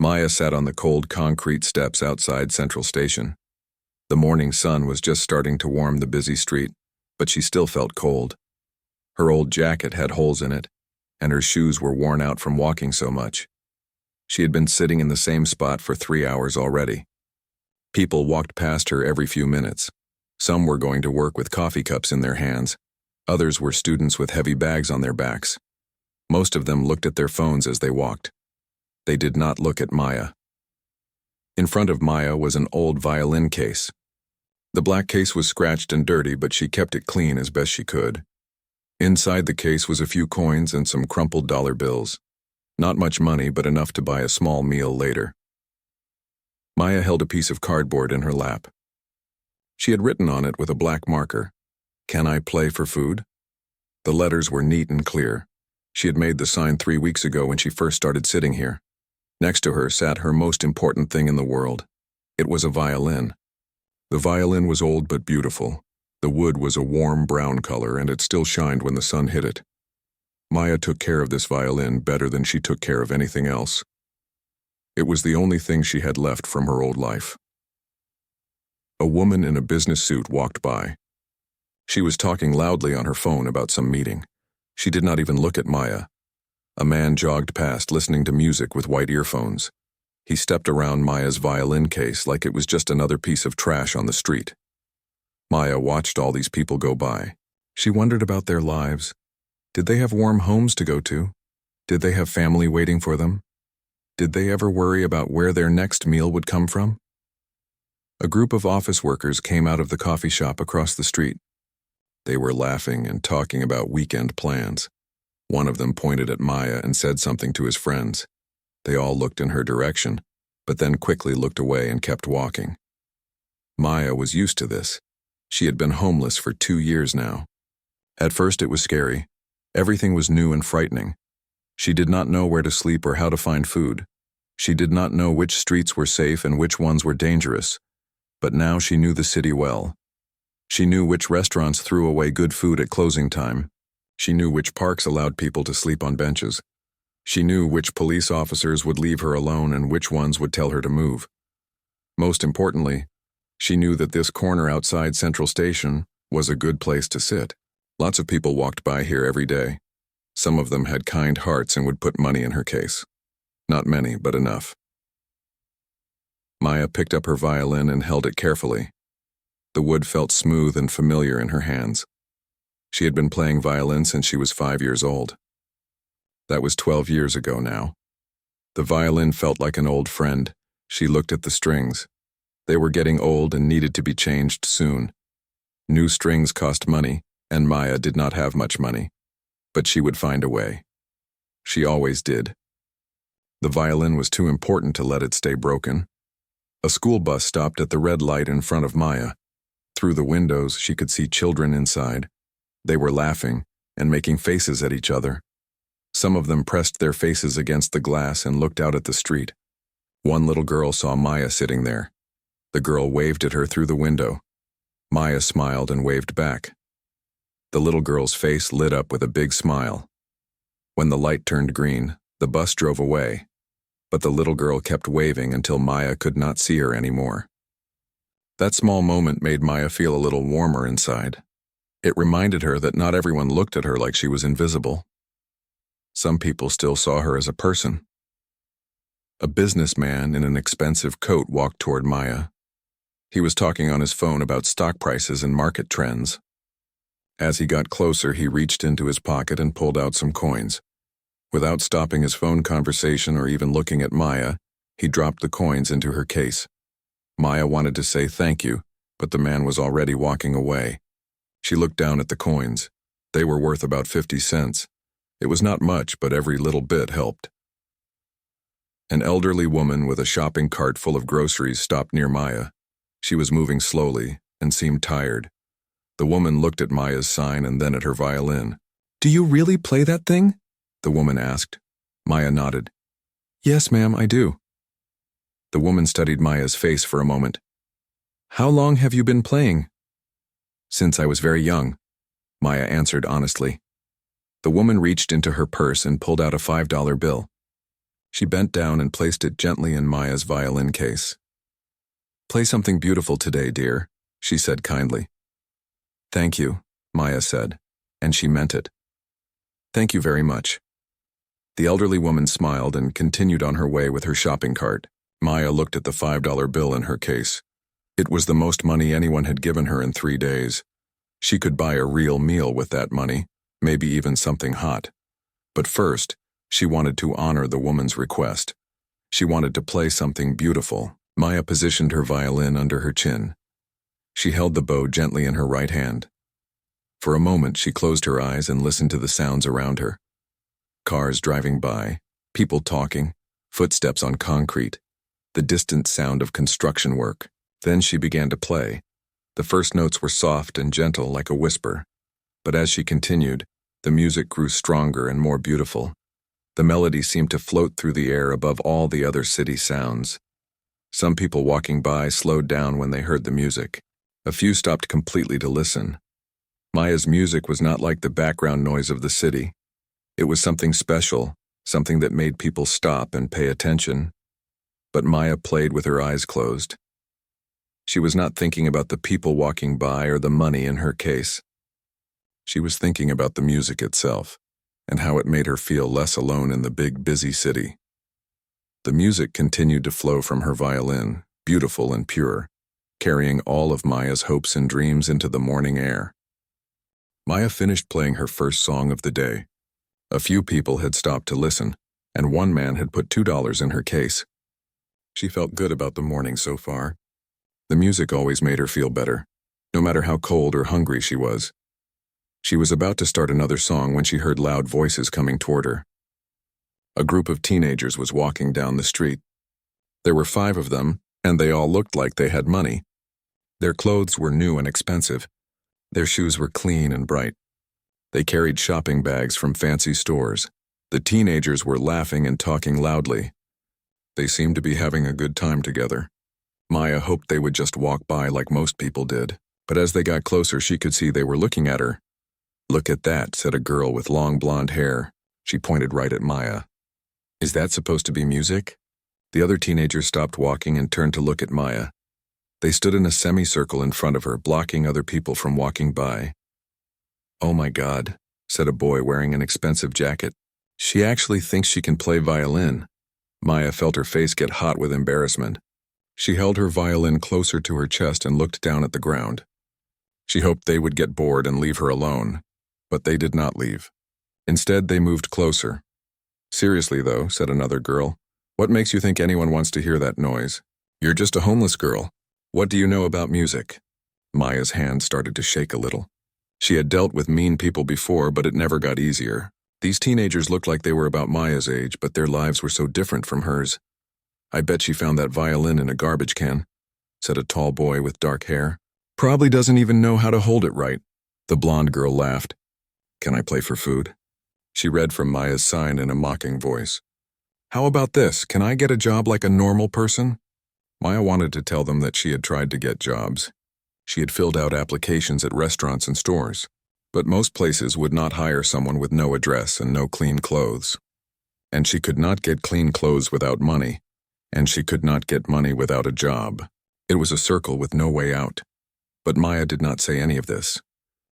Maya sat on the cold concrete steps outside Central Station. The morning sun was just starting to warm the busy street, but she still felt cold. Her old jacket had holes in it, and her shoes were worn out from walking so much. She had been sitting in the same spot for 3 hours already. People walked past her every few minutes. Some were going to work with coffee cups in their hands. Others were students with heavy bags on their backs. Most of them looked at their phones as they walked. They did not look at Maya. In front of Maya was an old violin case. The black case was scratched and dirty, but she kept it clean as best she could. Inside the case was a few coins and some crumpled dollar bills. Not much money, but enough to buy a small meal later. Maya held a piece of cardboard in her lap. She had written on it with a black marker, "Can I play for food?" The letters were neat and clear. She had made the sign 3 weeks ago when she first started sitting here. Next to her sat her most important thing in the world. It was a violin. The violin was old but beautiful. The wood was a warm brown color, and it still shined when the sun hit it. Maya took care of this violin better than she took care of anything else. It was the only thing she had left from her old life. A woman in a business suit walked by. She was talking loudly on her phone about some meeting. She did not even look at Maya. A man jogged past, listening to music with white earphones. He stepped around Maya's violin case like it was just another piece of trash on the street. Maya watched all these people go by. She wondered about their lives. Did they have warm homes to go to? Did they have family waiting for them? Did they ever worry about where their next meal would come from? A group of office workers came out of the coffee shop across the street. They were laughing and talking about weekend plans. One of them pointed at Maya and said something to his friends. They all looked in her direction, but then quickly looked away and kept walking. Maya was used to this. She had been homeless for 2 years now. At first it was scary. Everything was new and frightening. She did not know where to sleep or how to find food. She did not know which streets were safe and which ones were dangerous. But now she knew the city well. She knew which restaurants threw away good food at closing time. She knew which parks allowed people to sleep on benches. She knew which police officers would leave her alone and which ones would tell her to move. Most importantly, she knew that this corner outside Central Station was a good place to sit. Lots of people walked by here every day. Some of them had kind hearts and would put money in her case. Not many, but enough. Maya picked up her violin and held it carefully. The wood felt smooth and familiar in her hands. She had been playing violin since she was 5 years old. That was 12 years ago now. The violin felt like an old friend. She looked at the strings. They were getting old and needed to be changed soon. New strings cost money, and Maya did not have much money. But she would find a way. She always did. The violin was too important to let it stay broken. A school bus stopped at the red light in front of Maya. Through the windows, she could see children inside. They were laughing and making faces at each other. Some of them pressed their faces against the glass and looked out at the street. One little girl saw Maya sitting there. The girl waved at her through the window. Maya smiled and waved back. The little girl's face lit up with a big smile. When the light turned green, the bus drove away. But the little girl kept waving until Maya could not see her anymore. That small moment made Maya feel a little warmer inside. It reminded her that not everyone looked at her like she was invisible. Some people still saw her as a person. A businessman in an expensive coat walked toward Maya. He was talking on his phone about stock prices and market trends. As he got closer, he reached into his pocket and pulled out some coins. Without stopping his phone conversation or even looking at Maya, he dropped the coins into her case. Maya wanted to say thank you, but the man was already walking away. She looked down at the coins. They were worth about 50 cents. It was not much, but every little bit helped. An elderly woman with a shopping cart full of groceries stopped near Maya. She was moving slowly and seemed tired. The woman looked at Maya's sign and then at her violin. "Do you really play that thing?" the woman asked. Maya nodded. "Yes, ma'am, I do." The woman studied Maya's face for a moment. "How long have you been playing?" "Since I was very young," Maya answered honestly. The woman reached into her purse and pulled out a $5 bill. She bent down and placed it gently in Maya's violin case. "Play something beautiful today, dear," she said kindly. "Thank you," Maya said, and she meant it. "Thank you very much." The elderly woman smiled and continued on her way with her shopping cart. Maya looked at the $5 bill in her case. It was the most money anyone had given her in 3 days. She could buy a real meal with that money, maybe even something hot. But first, she wanted to honor the woman's request. She wanted to play something beautiful. Maya positioned her violin under her chin. She held the bow gently in her right hand. For a moment, she closed her eyes and listened to the sounds around her. Cars driving by, people talking, footsteps on concrete, the distant sound of construction work. Then she began to play. The first notes were soft and gentle like a whisper. But as she continued, the music grew stronger and more beautiful. The melody seemed to float through the air above all the other city sounds. Some people walking by slowed down when they heard the music. A few stopped completely to listen. Maya's music was not like the background noise of the city. It was something special, something that made people stop and pay attention. But Maya played with her eyes closed. She was not thinking about the people walking by or the money in her case. She was thinking about the music itself, and how it made her feel less alone in the big, busy city. The music continued to flow from her violin, beautiful and pure, carrying all of Maya's hopes and dreams into the morning air. Maya finished playing her first song of the day. A few people had stopped to listen, and one man had put $2 in her case. She felt good about the morning so far. The music always made her feel better, no matter how cold or hungry she was. She was about to start another song when she heard loud voices coming toward her. A group of teenagers was walking down the street. There were 5 of them, and they all looked like they had money. Their clothes were new and expensive. Their shoes were clean and bright. They carried shopping bags from fancy stores. The teenagers were laughing and talking loudly. They seemed to be having a good time together. Maya hoped they would just walk by like most people did, but as they got closer, she could see they were looking at her. "Look at that," said a girl with long blonde hair. She pointed right at Maya. "Is that supposed to be music?" The other teenagers stopped walking and turned to look at Maya. They stood in a semicircle in front of her, blocking other people from walking by. "Oh my God," said a boy wearing an expensive jacket. "She actually thinks she can play violin." Maya felt her face get hot with embarrassment. She held her violin closer to her chest and looked down at the ground. She hoped they would get bored and leave her alone, but they did not leave. Instead, they moved closer. "Seriously, though," said another girl, "what makes you think anyone wants to hear that noise? You're just a homeless girl. What do you know about music?" Maya's hand started to shake a little. She had dealt with mean people before, but it never got easier. These teenagers looked like they were about Maya's age, but their lives were so different from hers. "I bet she found that violin in a garbage can," said a tall boy with dark hair. "Probably doesn't even know how to hold it right." The blonde girl laughed. "Can I play for food?" She read from Maya's sign in a mocking voice. "How about this? Can I get a job like a normal person?" Maya wanted to tell them that she had tried to get jobs. She had filled out applications at restaurants and stores, but most places would not hire someone with no address and no clean clothes. And she could not get clean clothes without money, and she could not get money without a job. It was a circle with no way out. But Maya did not say any of this.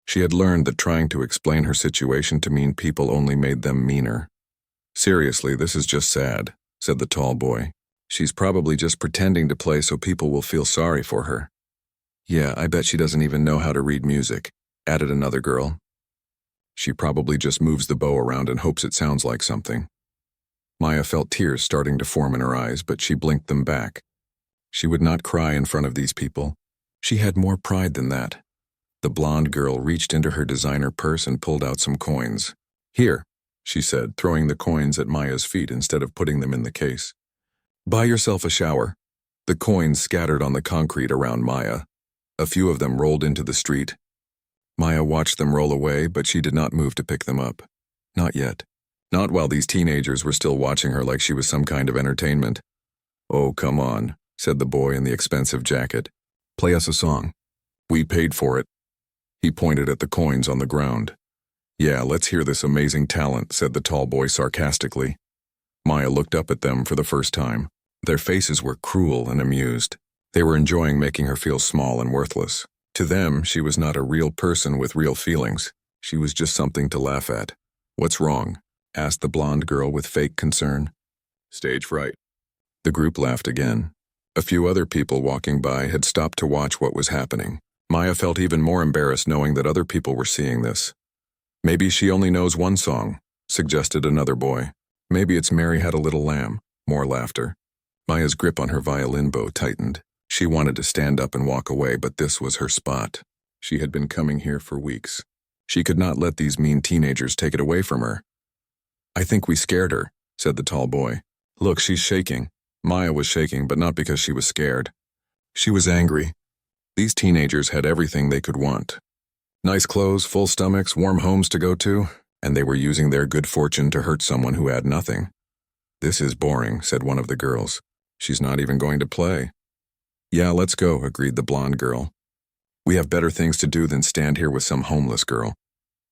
She had learned that trying to explain her situation to mean people only made them meaner. "Seriously, this is just sad," said the tall boy. "She's probably just pretending to play so people will feel sorry for her." "Yeah, I bet she doesn't even know how to read music," added another girl. "She probably just moves the bow around and hopes it sounds like something." Maya felt tears starting to form in her eyes, but she blinked them back. She would not cry in front of these people. She had more pride than that. The blonde girl reached into her designer purse and pulled out some coins. "Here," she said, throwing the coins at Maya's feet instead of putting them in the case. "Buy yourself a shower." The coins scattered on the concrete around Maya. A few of them rolled into the street. Maya watched them roll away, but she did not move to pick them up. Not yet. Not while these teenagers were still watching her like she was some kind of entertainment. "Oh, come on," said the boy in the expensive jacket. "Play us a song. We paid for it." He pointed at the coins on the ground. "Yeah, let's hear this amazing talent," said the tall boy sarcastically. Maya looked up at them for the first time. Their faces were cruel and amused. They were enjoying making her feel small and worthless. To them, she was not a real person with real feelings. She was just something to laugh at. "What's wrong?" asked the blonde girl with fake concern. "Stage fright." The group laughed again. A few other people walking by had stopped to watch what was happening. Maya felt even more embarrassed knowing that other people were seeing this. "Maybe she only knows one song," suggested another boy. "Maybe it's Mary Had a Little Lamb." More laughter. Maya's grip on her violin bow tightened. She wanted to stand up and walk away, but this was her spot. She had been coming here for weeks. She could not let these mean teenagers take it away from her. "I think we scared her," said the tall boy. "Look, she's shaking." Maya was shaking, but not because she was scared. She was angry. These teenagers had everything they could want. Nice clothes, full stomachs, warm homes to go to, and they were using their good fortune to hurt someone who had nothing. "This is boring," said one of the girls. "She's not even going to play." "Yeah, let's go," agreed the blonde girl. "We have better things to do than stand here with some homeless girl."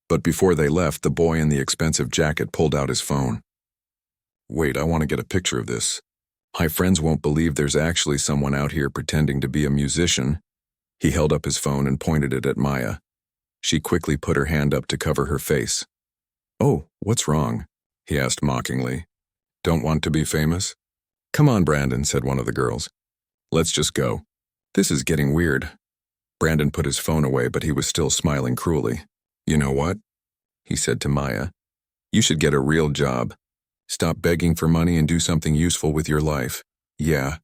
But before they left, the boy in the expensive jacket pulled out his phone. "Wait, I want to get a picture of this. My friends won't believe there's actually someone out here pretending to be a musician." He held up his phone and pointed it at Maya. She quickly put her hand up to cover her face. "Oh, what's wrong?" he asked mockingly. "Don't want to be famous?" "Come on, Brandon," said one of the girls. "Let's just go. This is getting weird." Brandon put his phone away, but he was still smiling cruelly. "You know what?" he said to Maya. "You should get a real job. Stop begging for money and do something useful with your life." "Yeah,"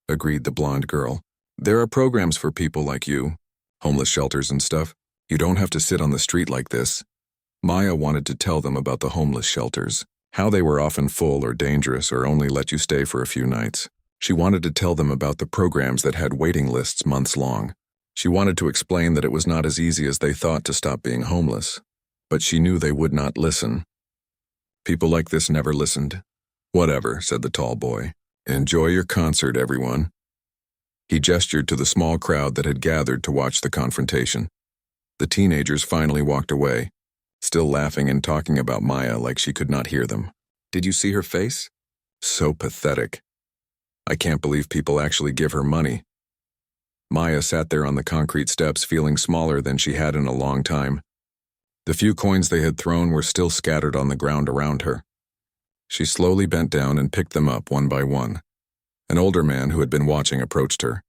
agreed the blonde girl. "There are programs for people like you, homeless shelters and stuff. You don't have to sit on the street like this." Maya wanted to tell them about the homeless shelters, how they were often full or dangerous or only let you stay for a few nights. She wanted to tell them about the programs that had waiting lists months long. She wanted to explain that it was not as easy as they thought to stop being homeless, but she knew they would not listen. People like this never listened. "Whatever," said the tall boy. "Enjoy your concert, everyone." He gestured to the small crowd that had gathered to watch the confrontation. The teenagers finally walked away, still laughing and talking about Maya like she could not hear them. "Did you see her face? So pathetic. I can't believe people actually give her money." Maya sat there on the concrete steps feeling smaller than she had in a long time. The few coins they had thrown were still scattered on the ground around her. She slowly bent down and picked them up one by one. An older man who had been watching approached her.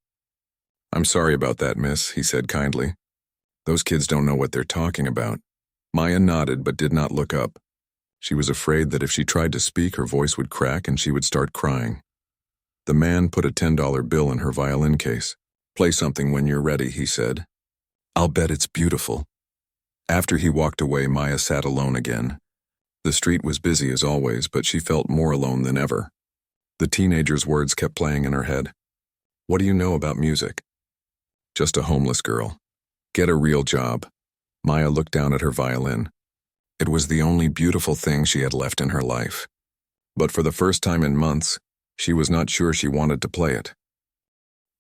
"I'm sorry about that, miss," he said kindly. "Those kids don't know what they're talking about." Maya nodded but did not look up. She was afraid that if she tried to speak, her voice would crack and she would start crying. The man put a $10 bill in her violin case. "Play something when you're ready," he said. "I'll bet it's beautiful." After he walked away, Maya sat alone again. The street was busy as always, but she felt more alone than ever. The teenager's words kept playing in her head. "What do you know about music?" "Just a homeless girl. Get a real job." Maya looked down at her violin. It was the only beautiful thing she had left in her life. But for the first time in months, she was not sure she wanted to play it.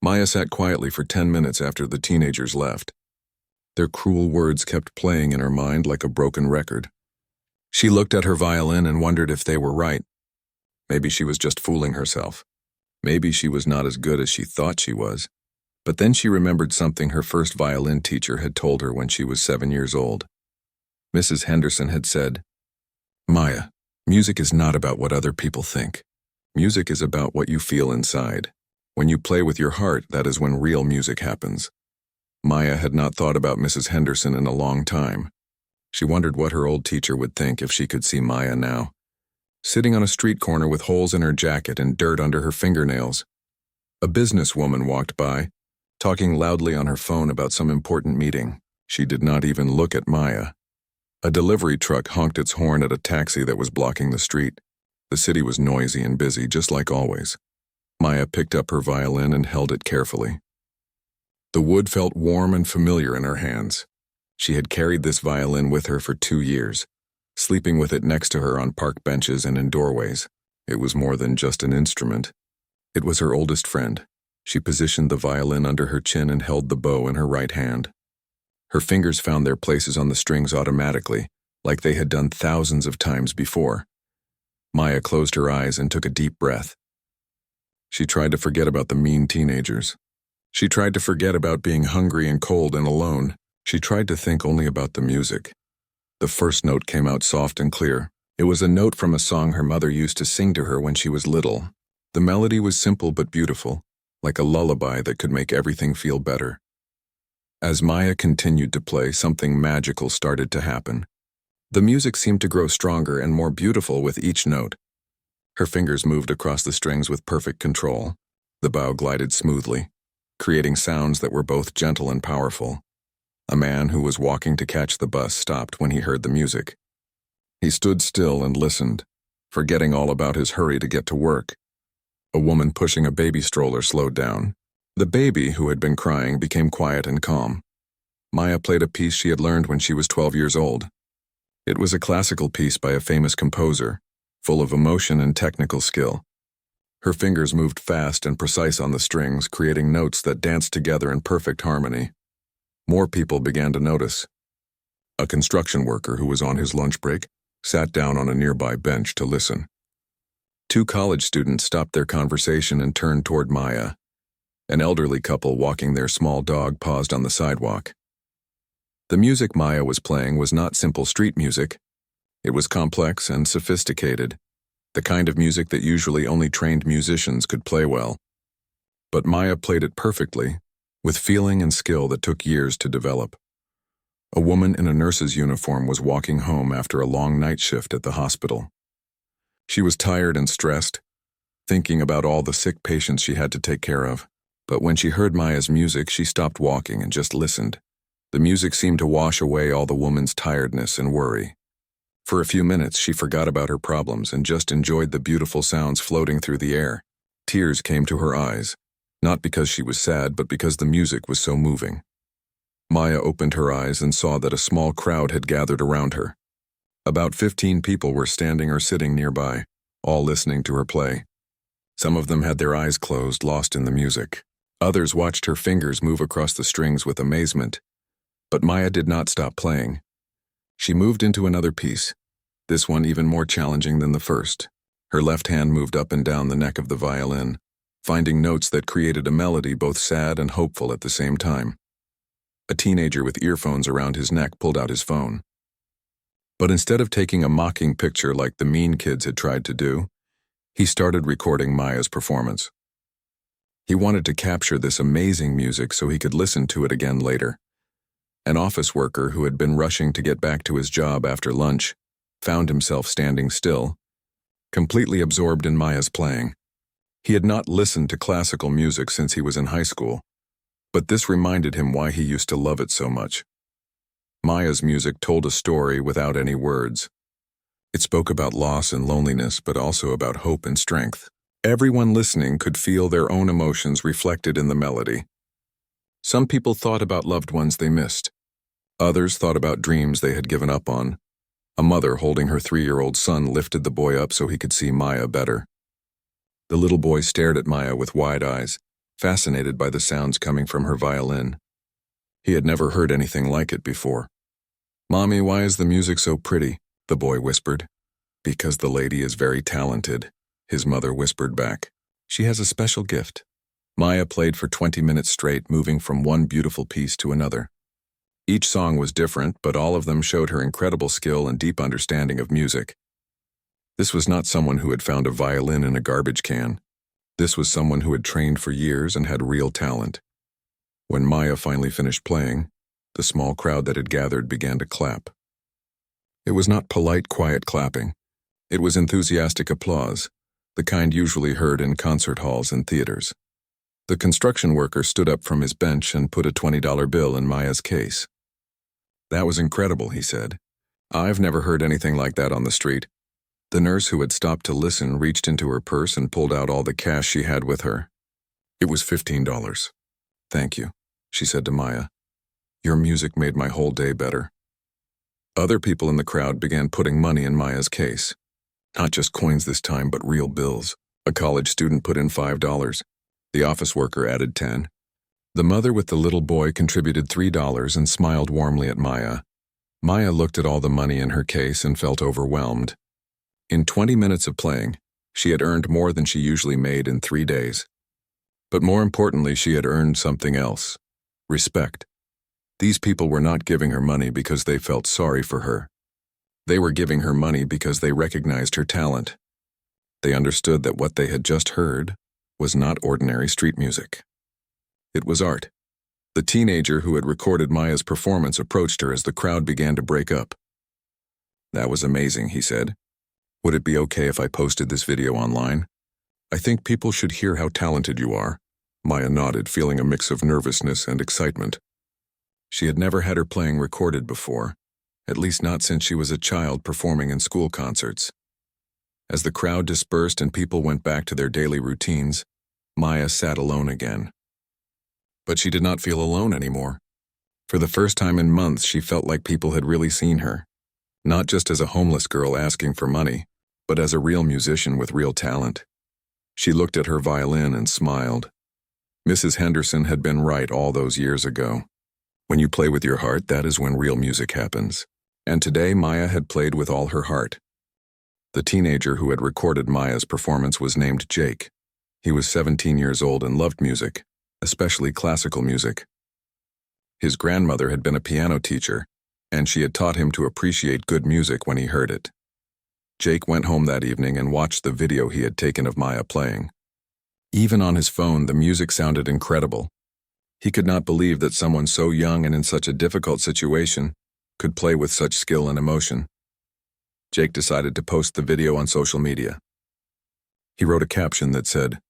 Maya sat quietly for 10 minutes after the teenagers left. Their cruel words kept playing in her mind like a broken record. She looked at her violin and wondered if they were right. Maybe she was just fooling herself. Maybe she was not as good as she thought she was. But then she remembered something her first violin teacher had told her when she was 7 years old. Mrs. Henderson had said, "Maya, music is not about what other people think. Music is about what you feel inside. When you play with your heart, that is when real music happens." Maya had not thought about Mrs. Henderson in a long time. She wondered what her old teacher would think if she could see Maya now, sitting on a street corner with holes in her jacket and dirt under her fingernails. A businesswoman walked by, talking loudly on her phone about some important meeting. She did not even look at Maya. A delivery truck honked its horn at a taxi that was blocking the street. The city was noisy and busy, just like always. Maya picked up her violin and held it carefully. The wood felt warm and familiar in her hands. She had carried this violin with her for 2 years, sleeping with it next to her on park benches and in doorways. It was more than just an instrument. It was her oldest friend. She positioned the violin under her chin and held the bow in her right hand. Her fingers found their places on the strings automatically, like they had done thousands of times before. Maya closed her eyes and took a deep breath. She tried to forget about the mean teenagers. She tried to forget about being hungry and cold and alone. She tried to think only about the music. The first note came out soft and clear. It was a note from a song her mother used to sing to her when she was little. The melody was simple but beautiful, like a lullaby that could make everything feel better. As Maya continued to play, something magical started to happen. The music seemed to grow stronger and more beautiful with each note. Her fingers moved across the strings with perfect control. The bow glided smoothly, creating sounds that were both gentle and powerful. A man who was walking to catch the bus stopped when he heard the music. He stood still and listened, forgetting all about his hurry to get to work. A woman pushing a baby stroller slowed down. The baby, who had been crying, became quiet and calm. Maya played a piece she had learned when she was 12 years old. It was a classical piece by a famous composer, full of emotion and technical skill. Her fingers moved fast and precise on the strings, creating notes that danced together in perfect harmony. More people began to notice. A construction worker who was on his lunch break sat down on a nearby bench to listen. Two college students stopped their conversation and turned toward Maya. An elderly couple walking their small dog paused on the sidewalk. The music Maya was playing was not simple street music. It was complex and sophisticated, the kind of music that usually only trained musicians could play well. But Maya played it perfectly, with feeling and skill that took years to develop. A woman in a nurse's uniform was walking home after a long night shift at the hospital. She was tired and stressed, thinking about all the sick patients she had to take care of. But when she heard Maya's music, she stopped walking and just listened. The music seemed to wash away all the woman's tiredness and worry. For a few minutes, she forgot about her problems and just enjoyed the beautiful sounds floating through the air. Tears came to her eyes, not because she was sad, but because the music was so moving. Maya opened her eyes and saw that a small crowd had gathered around her. About 15 people were standing or sitting nearby, all listening to her play. Some of them had their eyes closed, lost in the music. Others watched her fingers move across the strings with amazement. But Maya did not stop playing. She moved into another piece, this one even more challenging than the first. Her left hand moved up and down the neck of the violin, finding notes that created a melody both sad and hopeful at the same time. A teenager with earphones around his neck pulled out his phone. But instead of taking a mocking picture like the mean kids had tried to do, he started recording Maya's performance. He wanted to capture this amazing music so he could listen to it again later. An office worker who had been rushing to get back to his job after lunch found himself standing still, completely absorbed in Maya's playing. He had not listened to classical music since he was in high school, but this reminded him why he used to love it so much. Maya's music told a story without any words. It spoke about loss and loneliness, but also about hope and strength. Everyone listening could feel their own emotions reflected in the melody. Some people thought about loved ones they missed. Others thought about dreams they had given up on. A mother holding her 3-year-old son lifted the boy up so he could see Maya better. The little boy stared at Maya with wide eyes, fascinated by the sounds coming from her violin. He had never heard anything like it before. "Mommy, why is the music so pretty?" the boy whispered. "Because the lady is very talented," his mother whispered back. "She has a special gift." Maya played for 20 minutes straight, moving from one beautiful piece to another. Each song was different, but all of them showed her incredible skill and deep understanding of music. This was not someone who had found a violin in a garbage can. This was someone who had trained for years and had real talent. When Maya finally finished playing, the small crowd that had gathered began to clap. It was not polite, quiet clapping. It was enthusiastic applause, the kind usually heard in concert halls and theaters. The construction worker stood up from his bench and put a $20 bill in Maya's case. "That was incredible," he said. "I've never heard anything like that on the street." The nurse who had stopped to listen reached into her purse and pulled out all the cash she had with her. It was $15. "Thank you," she said to Maya. "Your music made my whole day better." Other people in the crowd began putting money in Maya's case. Not just coins this time, but real bills. A college student put in $5. The office worker added 10. The mother with the little boy contributed $3 and smiled warmly at Maya. Maya looked at all the money in her case and felt overwhelmed. In 20 minutes of playing, she had earned more than she usually made in 3 days. But more importantly, she had earned something else: respect. These people were not giving her money because they felt sorry for her. They were giving her money because they recognized her talent. They understood that what they had just heard was not ordinary street music. It was art. The teenager who had recorded Maya's performance approached her as the crowd began to break up. "That was amazing," he said. "Would it be okay if I posted this video online? I think people should hear how talented you are." Maya nodded, feeling a mix of nervousness and excitement. She had never had her playing recorded before, at least not since she was a child performing in school concerts. As the crowd dispersed and people went back to their daily routines, Maya sat alone again. But she did not feel alone anymore. For the first time in months, she felt like people had really seen her, not just as a homeless girl asking for money, but as a real musician with real talent. She looked at her violin and smiled. Mrs. Henderson had been right all those years ago. When you play with your heart, that is when real music happens. And today, Maya had played with all her heart. The teenager who had recorded Maya's performance was named Jake. He was 17 years old and loved music, especially classical music. His grandmother had been a piano teacher, and she had taught him to appreciate good music when he heard it. Jake went home that evening and watched the video he had taken of Maya playing. Even on his phone, the music sounded incredible. He could not believe that someone so young and in such a difficult situation could play with such skill and emotion. Jake decided to post the video on social media. He wrote a caption that said,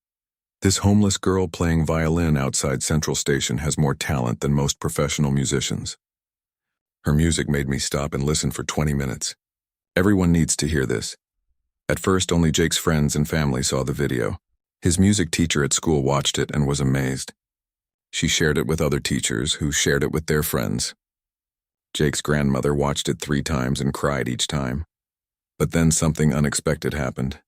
"This homeless girl playing violin outside Central Station has more talent than most professional musicians. Her music made me stop and listen for 20 minutes. Everyone needs to hear this." At first, only Jake's friends and family saw the video. His music teacher at school watched it and was amazed. She shared it with other teachers, who shared it with their friends. Jake's grandmother watched it 3 times and cried each time. But then something unexpected happened.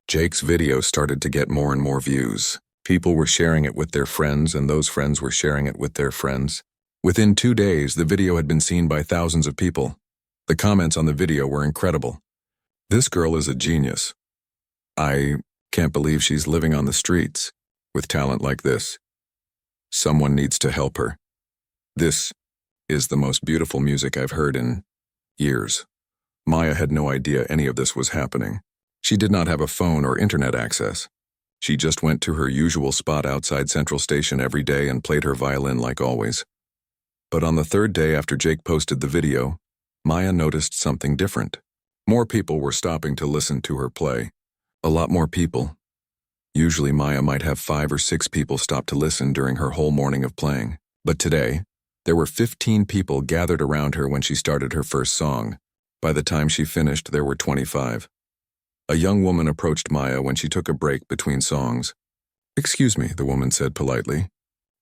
Jake's video started to get more and more views. People were sharing it with their friends, and those friends were sharing it with their friends. Within 2 days, the video had been seen by thousands of people. The comments on the video were incredible. "This girl is a genius. I can't believe she's living on the streets with talent like this. Someone needs to help her. This is the most beautiful music I've heard in years." Maya had no idea any of this was happening. She did not have a phone or internet access. She just went to her usual spot outside Central Station every day and played her violin like always. But on the 3rd day after Jake posted the video, Maya noticed something different. More people were stopping to listen to her play. A lot more people. Usually Maya might have 5 or 6 people stop to listen during her whole morning of playing. But today, there were 15 people gathered around her when she started her first song. By the time she finished, there were 25. A young woman approached Maya when she took a break between songs. "Excuse me," the woman said politely.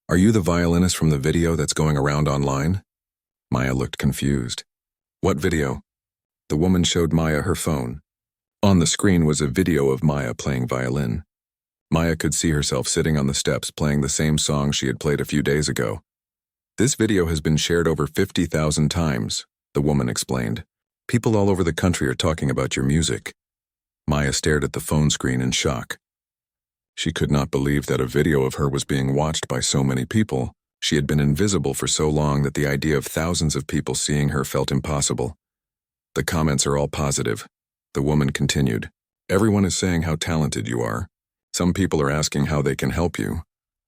"Are you the violinist from the video that's going around online?" Maya looked confused. "What video?" The woman showed Maya her phone. On the screen was a video of Maya playing violin. Maya could see herself sitting on the steps playing the same song she had played a few days ago. "This video has been shared over 50,000 times, the woman explained. "People all over the country are talking about your music." Maya stared at the phone screen in shock. She could not believe that a video of her was being watched by so many people. She had been invisible for so long that the idea of thousands of people seeing her felt impossible. "The comments are all positive," the woman continued. "Everyone is saying how talented you are. Some people are asking how they can help you."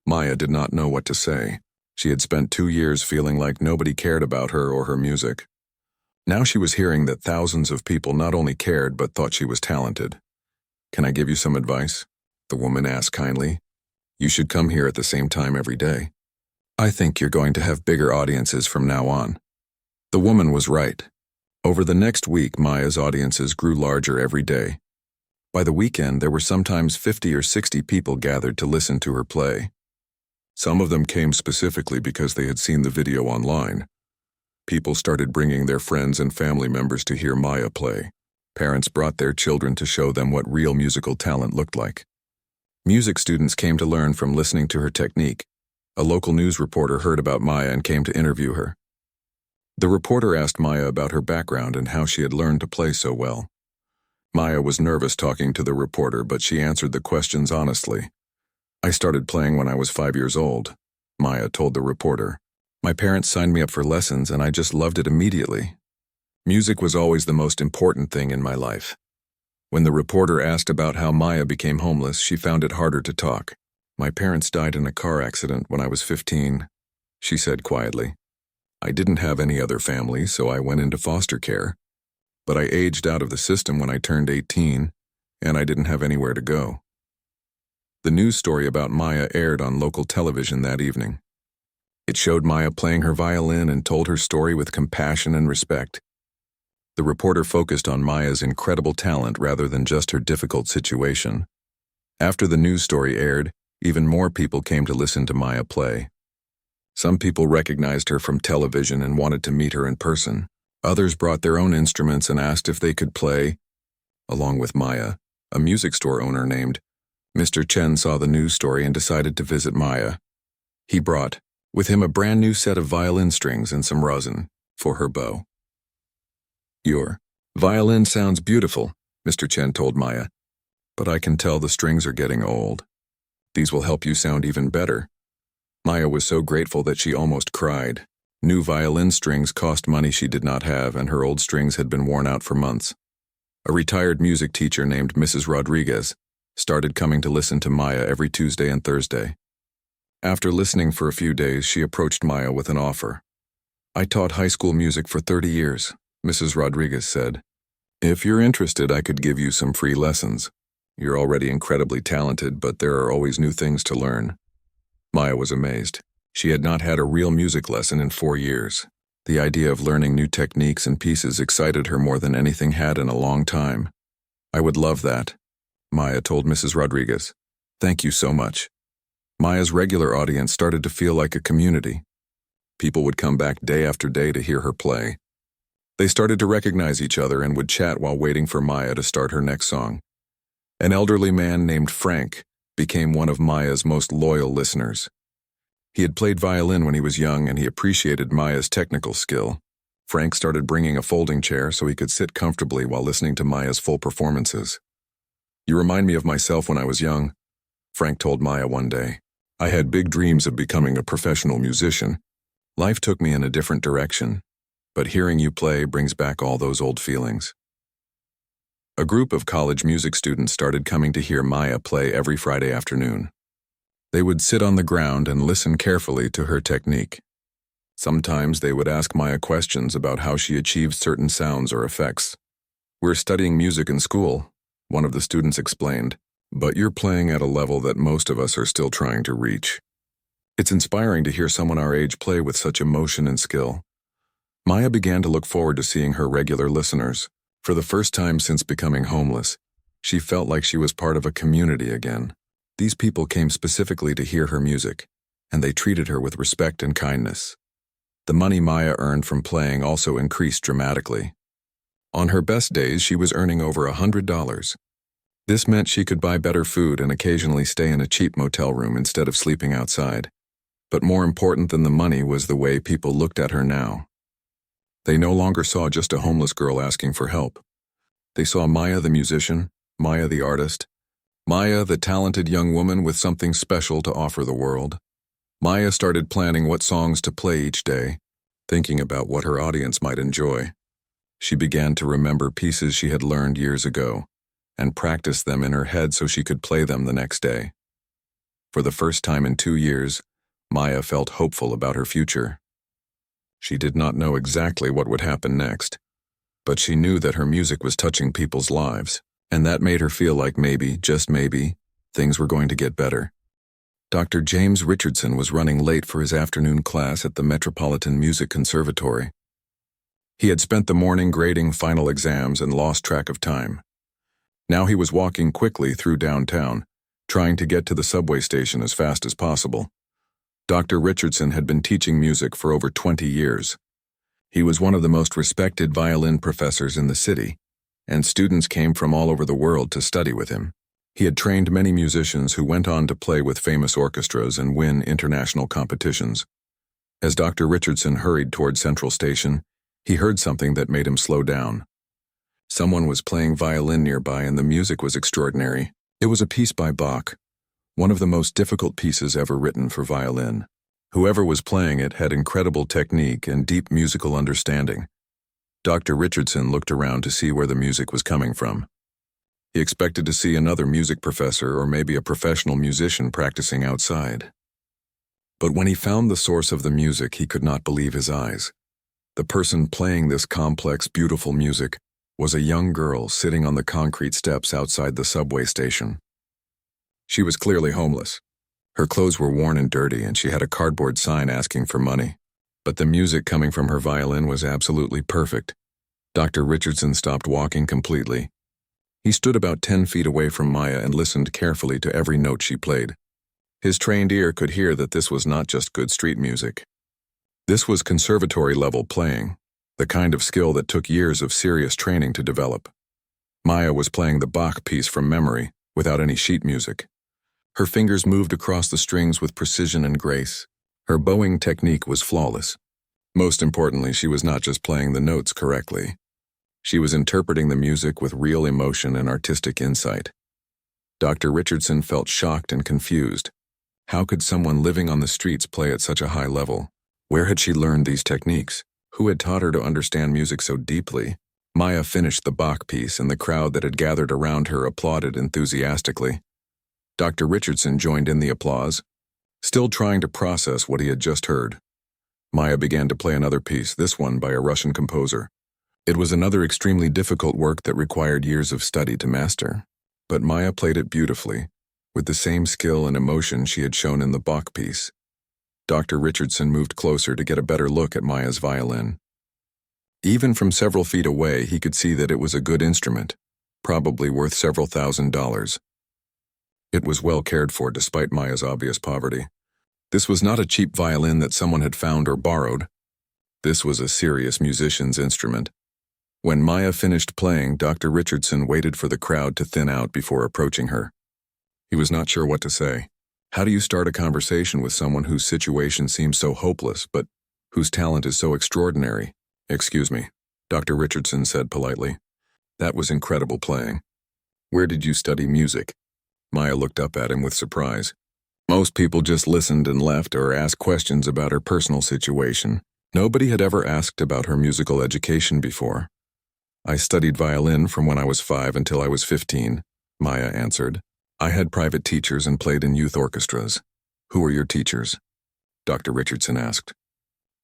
Maya did not know what to say. She had spent 2 years feeling like nobody cared about her or her music. Now she was hearing that thousands of people not only cared but thought she was talented. "Can I give you some advice?" the woman asked kindly. "You should come here at the same time every day. I think you're going to have bigger audiences from now on." The woman was right. Over the next week, Maya's audiences grew larger every day. By the weekend, there were sometimes 50 or 60 people gathered to listen to her play. Some of them came specifically because they had seen the video online. People started bringing their friends and family members to hear Maya play. Parents brought their children to show them what real musical talent looked like. Music students came to learn from listening to her technique. A local news reporter heard about Maya and came to interview her. The reporter asked Maya about her background and how she had learned to play so well. Maya was nervous talking to the reporter, but she answered the questions honestly. I started playing when I was 5 years old, Maya told the reporter. My parents signed me up for lessons and I just loved it immediately. Music was always the most important thing in my life. When the reporter asked about how Maya became homeless, she found it harder to talk. My parents died in a car accident when I was 15, she said quietly. I didn't have any other family, so I went into foster care. But I aged out of the system when I turned 18, and I didn't have anywhere to go. The news story about Maya aired on local television that evening. It showed Maya playing her violin and told her story with compassion and respect. The reporter focused on Maya's incredible talent rather than just her difficult situation. After the news story aired, even more people came to listen to Maya play. Some people recognized her from television and wanted to meet her in person. Others brought their own instruments and asked if they could play. Along with Maya, a music store owner named Mr. Chen saw the news story and decided to visit Maya. He brought with him a brand new set of violin strings and some rosin for her bow. Your violin sounds beautiful, Mr. Chen told Maya, but I can tell the strings are getting old. These will help you sound even better. Maya was so grateful that she almost cried. New violin strings cost money she did not have, and her old strings had been worn out for months. A retired music teacher named Mrs. Rodriguez started coming to listen to Maya every Tuesday and Thursday. After listening for a few days, she approached Maya with an offer. I taught high school music for 30 years, Mrs. Rodriguez said. If you're interested, I could give you some free lessons. You're already incredibly talented, but there are always new things to learn. Maya was amazed. She had not had a real music lesson in 4 years. The idea of learning new techniques and pieces excited her more than anything had in a long time. I would love that, Maya told Mrs. Rodriguez. Thank you so much. Maya's regular audience started to feel like a community. People would come back day after day to hear her play. They started to recognize each other and would chat while waiting for Maya to start her next song. An elderly man named Frank became one of Maya's most loyal listeners. He had played violin when he was young and he appreciated Maya's technical skill. Frank started bringing a folding chair so he could sit comfortably while listening to Maya's full performances. You remind me of myself when I was young, Frank told Maya one day. I had big dreams of becoming a professional musician. Life took me in a different direction, but hearing you play brings back all those old feelings. A group of college music students started coming to hear Maya play every Friday afternoon. They would sit on the ground and listen carefully to her technique. Sometimes they would ask Maya questions about how she achieved certain sounds or effects. We're studying music in school, one of the students explained, but you're playing at a level that most of us are still trying to reach. It's inspiring to hear someone our age play with such emotion and skill. Maya began to look forward to seeing her regular listeners. For the first time since becoming homeless, she felt like she was part of a community again. These people came specifically to hear her music, and they treated her with respect and kindness. The money Maya earned from playing also increased dramatically. On her best days, she was earning over $100. This meant she could buy better food and occasionally stay in a cheap motel room instead of sleeping outside. But more important than the money was the way people looked at her now. They no longer saw just a homeless girl asking for help. They saw Maya the musician, Maya the artist, Maya the talented young woman with something special to offer the world. Maya started planning what songs to play each day, thinking about what her audience might enjoy. She began to remember pieces she had learned years ago, and practice them in her head so she could play them the next day. For the first time in 2 years, Maya felt hopeful about her future. She did not know exactly what would happen next, but she knew that her music was touching people's lives, and that made her feel like maybe, just maybe, things were going to get better. Dr. James Richardson was running late for his afternoon class at the Metropolitan Music Conservatory. He had spent the morning grading final exams and lost track of time. Now he was walking quickly through downtown, trying to get to the subway station as fast as possible. Dr. Richardson had been teaching music for over 20 years. He was one of the most respected violin professors in the city, and students came from all over the world to study with him. He had trained many musicians who went on to play with famous orchestras and win international competitions. As Dr. Richardson hurried toward Central Station, he heard something that made him slow down. Someone was playing violin nearby and the music was extraordinary. It was a piece by Bach, one of the most difficult pieces ever written for violin. Whoever was playing it had incredible technique and deep musical understanding. Dr. Richardson looked around to see where the music was coming from. He expected to see another music professor or maybe a professional musician practicing outside. But when he found the source of the music, he could not believe his eyes. The person playing this complex, beautiful music was a young girl sitting on the concrete steps outside the subway station. She was clearly homeless. Her clothes were worn and dirty, and she had a cardboard sign asking for money. But the music coming from her violin was absolutely perfect. Dr. Richardson stopped walking completely. He stood about 10 feet away from Maya and listened carefully to every note she played. His trained ear could hear that this was not just good street music. This was conservatory-level playing, the kind of skill that took years of serious training to develop. Maya was playing the Bach piece from memory, without any sheet music. Her fingers moved across the strings with precision and grace. Her bowing technique was flawless. Most importantly, she was not just playing the notes correctly. She was interpreting the music with real emotion and artistic insight. Dr. Richardson felt shocked and confused. How could someone living on the streets play at such a high level? Where had she learned these techniques? Who had taught her to understand music so deeply? Maya finished the Bach piece, and the crowd that had gathered around her applauded enthusiastically. Dr. Richardson joined in the applause, still trying to process what he had just heard. Maya began to play another piece, this one by a Russian composer. It was another extremely difficult work that required years of study to master. But Maya played it beautifully, with the same skill and emotion she had shown in the Bach piece. Dr. Richardson moved closer to get a better look at Maya's violin. Even from several feet away, he could see that it was a good instrument, probably worth several $1,000s. It was well cared for despite Maya's obvious poverty. This was not a cheap violin that someone had found or borrowed. This was a serious musician's instrument. When Maya finished playing, Dr. Richardson waited for the crowd to thin out before approaching her. He was not sure what to say. How do you start a conversation with someone whose situation seems so hopeless, but whose talent is so extraordinary? "Excuse me," Dr. Richardson said politely. "That was incredible playing. Where did you study music?" Maya looked up at him with surprise. Most people just listened and left or asked questions about her personal situation. Nobody had ever asked about her musical education before. "I studied violin from when I was 5 until I was 15, Maya answered. "I had private teachers and played in youth orchestras." "Who were your teachers?" Dr. Richardson asked.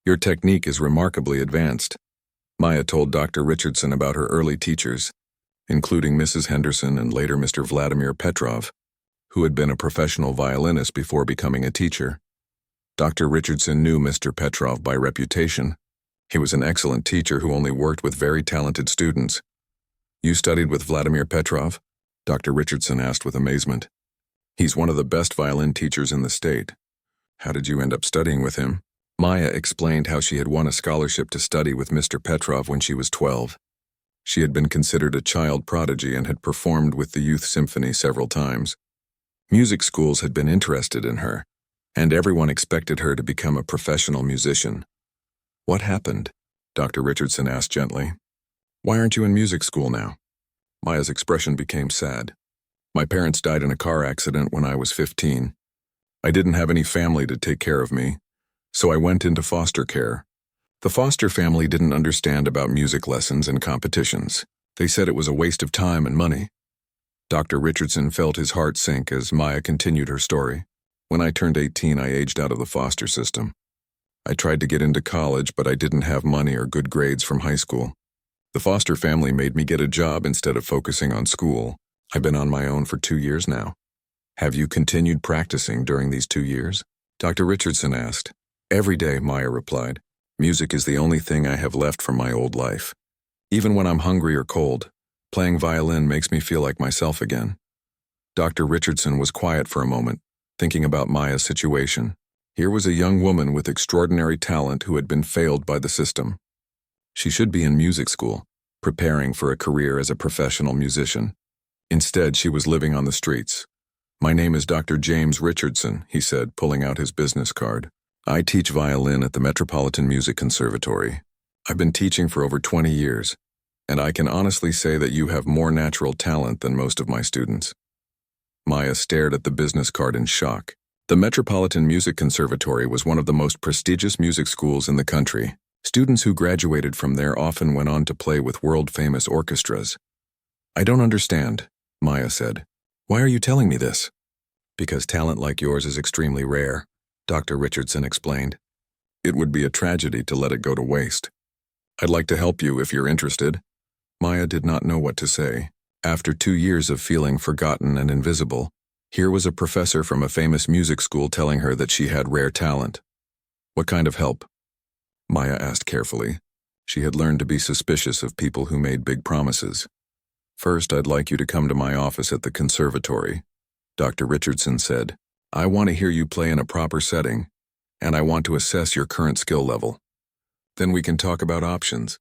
"Your technique is remarkably advanced." Maya told Dr. Richardson about her early teachers, including Mrs. Henderson and later Mr. Vladimir Petrov, who had been a professional violinist before becoming a teacher. Dr. Richardson knew Mr. Petrov by reputation. He was an excellent teacher who only worked with very talented students. "You studied with Vladimir Petrov?" Dr. Richardson asked with amazement. "He's one of the best violin teachers in the state. How did you end up studying with him?" Maya explained how she had won a scholarship to study with Mr. Petrov when she was 12. She had been considered a child prodigy and had performed with the youth symphony several times. Music schools had been interested in her, and everyone expected her to become a professional musician. "What happened?" Dr. Richardson asked gently. "Why aren't you in music school now?" Maya's expression became sad. "My parents died in a car accident when I was 15. I didn't have any family to take care of me, so I went into foster care. The foster family didn't understand about music lessons and competitions. They said it was a waste of time and money." Dr. Richardson felt his heart sink as Maya continued her story. "When I turned 18, I aged out of the foster system. I tried to get into college, but I didn't have money or good grades from high school. The foster family made me get a job instead of focusing on school. I've been on my own for 2 years now." "Have you continued practicing during these 2 years?" Dr. Richardson asked. "Every day," Maya replied. "Music is the only thing I have left from my old life. Even when I'm hungry or cold, playing violin makes me feel like myself again." Dr. Richardson was quiet for a moment, thinking about Maya's situation. Here was a young woman with extraordinary talent who had been failed by the system. She should be in music school, preparing for a career as a professional musician. Instead, she was living on the streets. "My name is Dr. James Richardson," he said, pulling out his business card. "I teach violin at the Metropolitan Music Conservatory. I've been teaching for over 20 years. and I can honestly say that you have more natural talent than most of my students." Maya stared at the business card in shock. The Metropolitan Music Conservatory was one of the most prestigious music schools in the country. Students who graduated from there often went on to play with world-famous orchestras. "I don't understand," Maya said. "Why are you telling me this?" "Because talent like yours is extremely rare," Dr. Richardson explained. "It would be a tragedy to let it go to waste. I'd like to help you if you're interested." Maya did not know what to say. After 2 years of feeling forgotten and invisible, here was a professor from a famous music school telling her that she had rare talent. "What kind of help?" Maya asked carefully. She had learned to be suspicious of people who made big promises. "First, I'd like you to come to my office at the conservatory," Dr. Richardson said. "I want to hear you play in a proper setting, and I want to assess your current skill level. Then we can talk about options."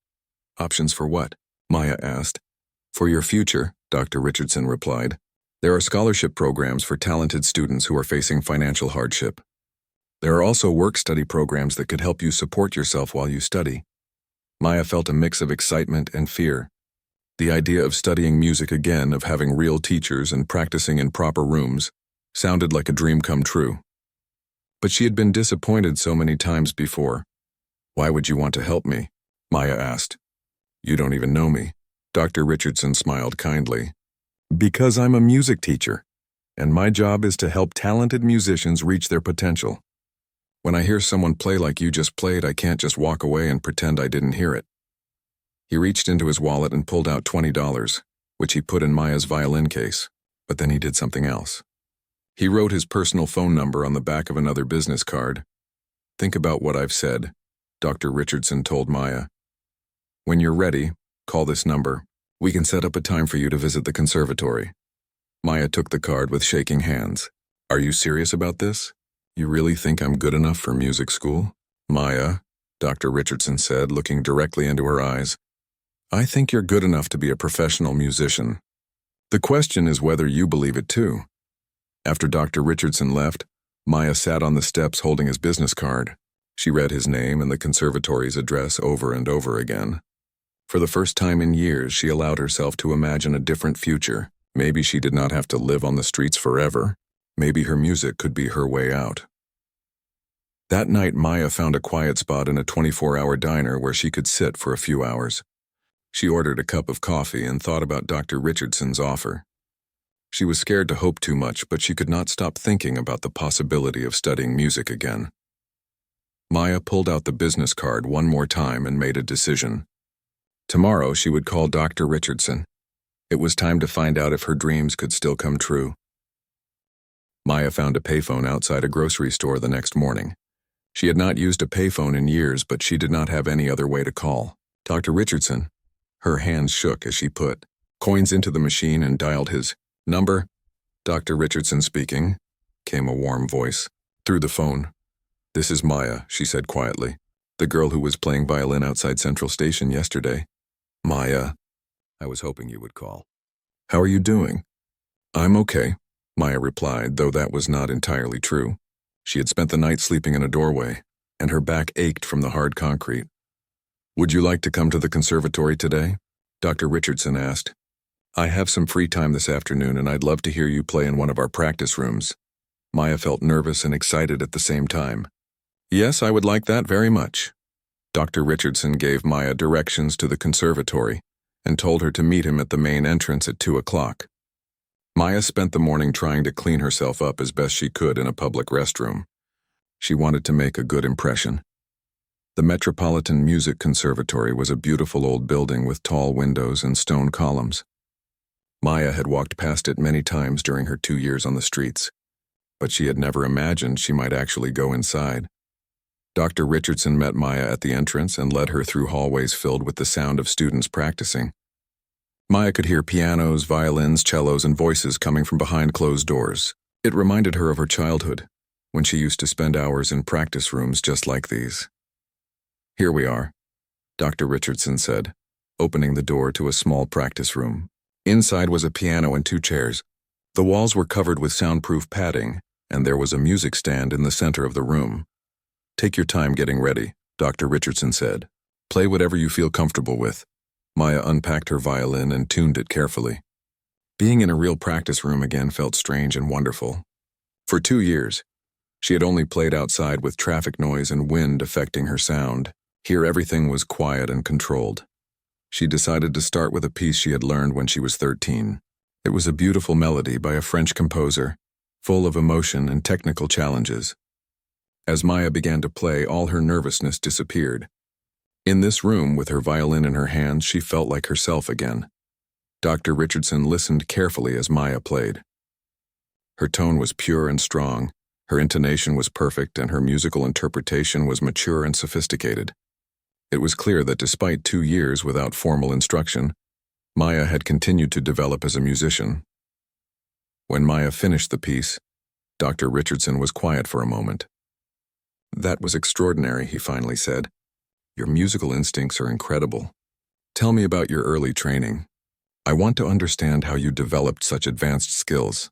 "Options for what?" Maya asked. "For your future," Dr. Richardson replied. "There are scholarship programs for talented students who are facing financial hardship. There are also work-study programs that could help you support yourself while you study." Maya felt a mix of excitement and fear. The idea of studying music again, of having real teachers and practicing in proper rooms, sounded like a dream come true. But she had been disappointed so many times before. "Why would you want to help me?" Maya asked. "You don't even know me." Dr. Richardson smiled kindly. "Because I'm a music teacher, and my job is to help talented musicians reach their potential. When I hear someone play like you just played, I can't just walk away and pretend I didn't hear it." He reached into his wallet and pulled out $20, which he put in Maya's violin case, but then he did something else. He wrote his personal phone number on the back of another business card. "Think about what I've said," Dr. Richardson told Maya. "When you're ready, call this number. We can set up a time for you to visit the conservatory." Maya took the card with shaking hands. "Are you serious about this? You really think I'm good enough for music school?" "Maya," Dr. Richardson said, looking directly into her eyes, "I think you're good enough to be a professional musician. The question is whether you believe it too." After Dr. Richardson left, Maya sat on the steps holding his business card. She read his name and the conservatory's address over and over again. For the first time in years, she allowed herself to imagine a different future. Maybe she did not have to live on the streets forever. Maybe her music could be her way out. That night, Maya found a quiet spot in a 24-hour diner where she could sit for a few hours. She ordered a cup of coffee and thought about Dr. Richardson's offer. She was scared to hope too much, but she could not stop thinking about the possibility of studying music again. Maya pulled out the business card one more time and made a decision. Tomorrow, she would call Dr. Richardson. It was time to find out if her dreams could still come true. Maya found a payphone outside a grocery store the next morning. She had not used a payphone in years, but she did not have any other way to call. "Dr. Richardson." Her hands shook as she put coins into the machine and dialed his number. "Dr. Richardson speaking," came a warm voice through the phone. "This is Maya," she said quietly. "The girl who was playing violin outside Central Station yesterday." "Maya, I was hoping you would call. How are you doing?" "I'm okay," Maya replied, though that was not entirely true. She had spent the night sleeping in a doorway, and her back ached from the hard concrete. "Would you like to come to the conservatory today?" Dr. Richardson asked. "I have some free time this afternoon, and I'd love to hear you play in one of our practice rooms." Maya felt nervous and excited at the same time. "Yes, I would like that very much." Dr. Richardson gave Maya directions to the conservatory and told her to meet him at the main entrance at 2 o'clock. Maya spent the morning trying to clean herself up as best she could in a public restroom. She wanted to make a good impression. The Metropolitan Music Conservatory was a beautiful old building with tall windows and stone columns. Maya had walked past it many times during her 2 years on the streets, but she had never imagined she might actually go inside. Dr. Richardson met Maya at the entrance and led her through hallways filled with the sound of students practicing. Maya could hear pianos, violins, cellos, and voices coming from behind closed doors. It reminded her of her childhood, when she used to spend hours in practice rooms just like these. "Here we are," Dr. Richardson said, opening the door to a small practice room. Inside was a piano and 2 chairs. The walls were covered with soundproof padding, and there was a music stand in the center of the room. "Take your time getting ready," Dr. Richardson said. "Play whatever you feel comfortable with." Maya unpacked her violin and tuned it carefully. Being in a real practice room again felt strange and wonderful. For 2 years, she had only played outside with traffic noise and wind affecting her sound. Here everything was quiet and controlled. She decided to start with a piece she had learned when she was 13. It was a beautiful melody by a French composer, full of emotion and technical challenges. As Maya began to play, all her nervousness disappeared. In this room, with her violin in her hands, she felt like herself again. Dr. Richardson listened carefully as Maya played. Her tone was pure and strong, her intonation was perfect, and her musical interpretation was mature and sophisticated. It was clear that despite 2 years without formal instruction, Maya had continued to develop as a musician. When Maya finished the piece, Dr. Richardson was quiet for a moment. "That was extraordinary," he finally said. "Your musical instincts are incredible. Tell me about your early training. I want to understand how you developed such advanced skills."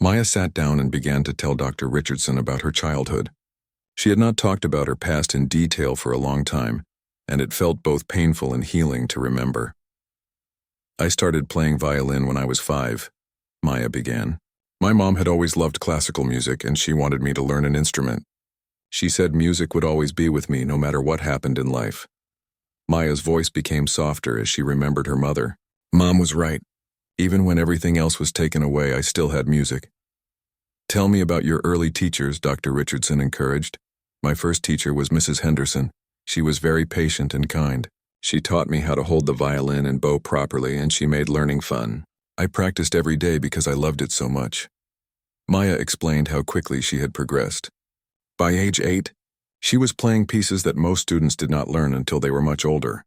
Maya sat down and began to tell Dr. Richardson about her childhood. She had not talked about her past in detail for a long time, and it felt both painful and healing to remember. "I started playing violin when I was 5, Maya began. "My mom had always loved classical music, and she wanted me to learn an instrument. She said music would always be with me no matter what happened in life." Maya's voice became softer as she remembered her mother. "Mom was right. Even when everything else was taken away, I still had music." "Tell me about your early teachers," Dr. Richardson encouraged. "My first teacher was Mrs. Henderson. She was very patient and kind. She taught me how to hold the violin and bow properly, and she made learning fun. I practiced every day because I loved it so much." Maya explained how quickly she had progressed. By age 8, she was playing pieces that most students did not learn until they were much older.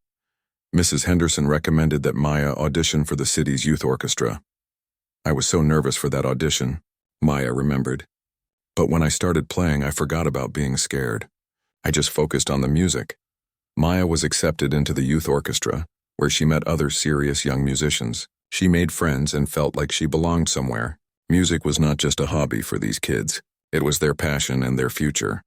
Mrs. Henderson recommended that Maya audition for the city's youth orchestra. "I was so nervous for that audition," Maya remembered. "But when I started playing, I forgot about being scared. I just focused on the music." Maya was accepted into the youth orchestra, where she met other serious young musicians. She made friends and felt like she belonged somewhere. Music was not just a hobby for these kids. It was their passion and their future.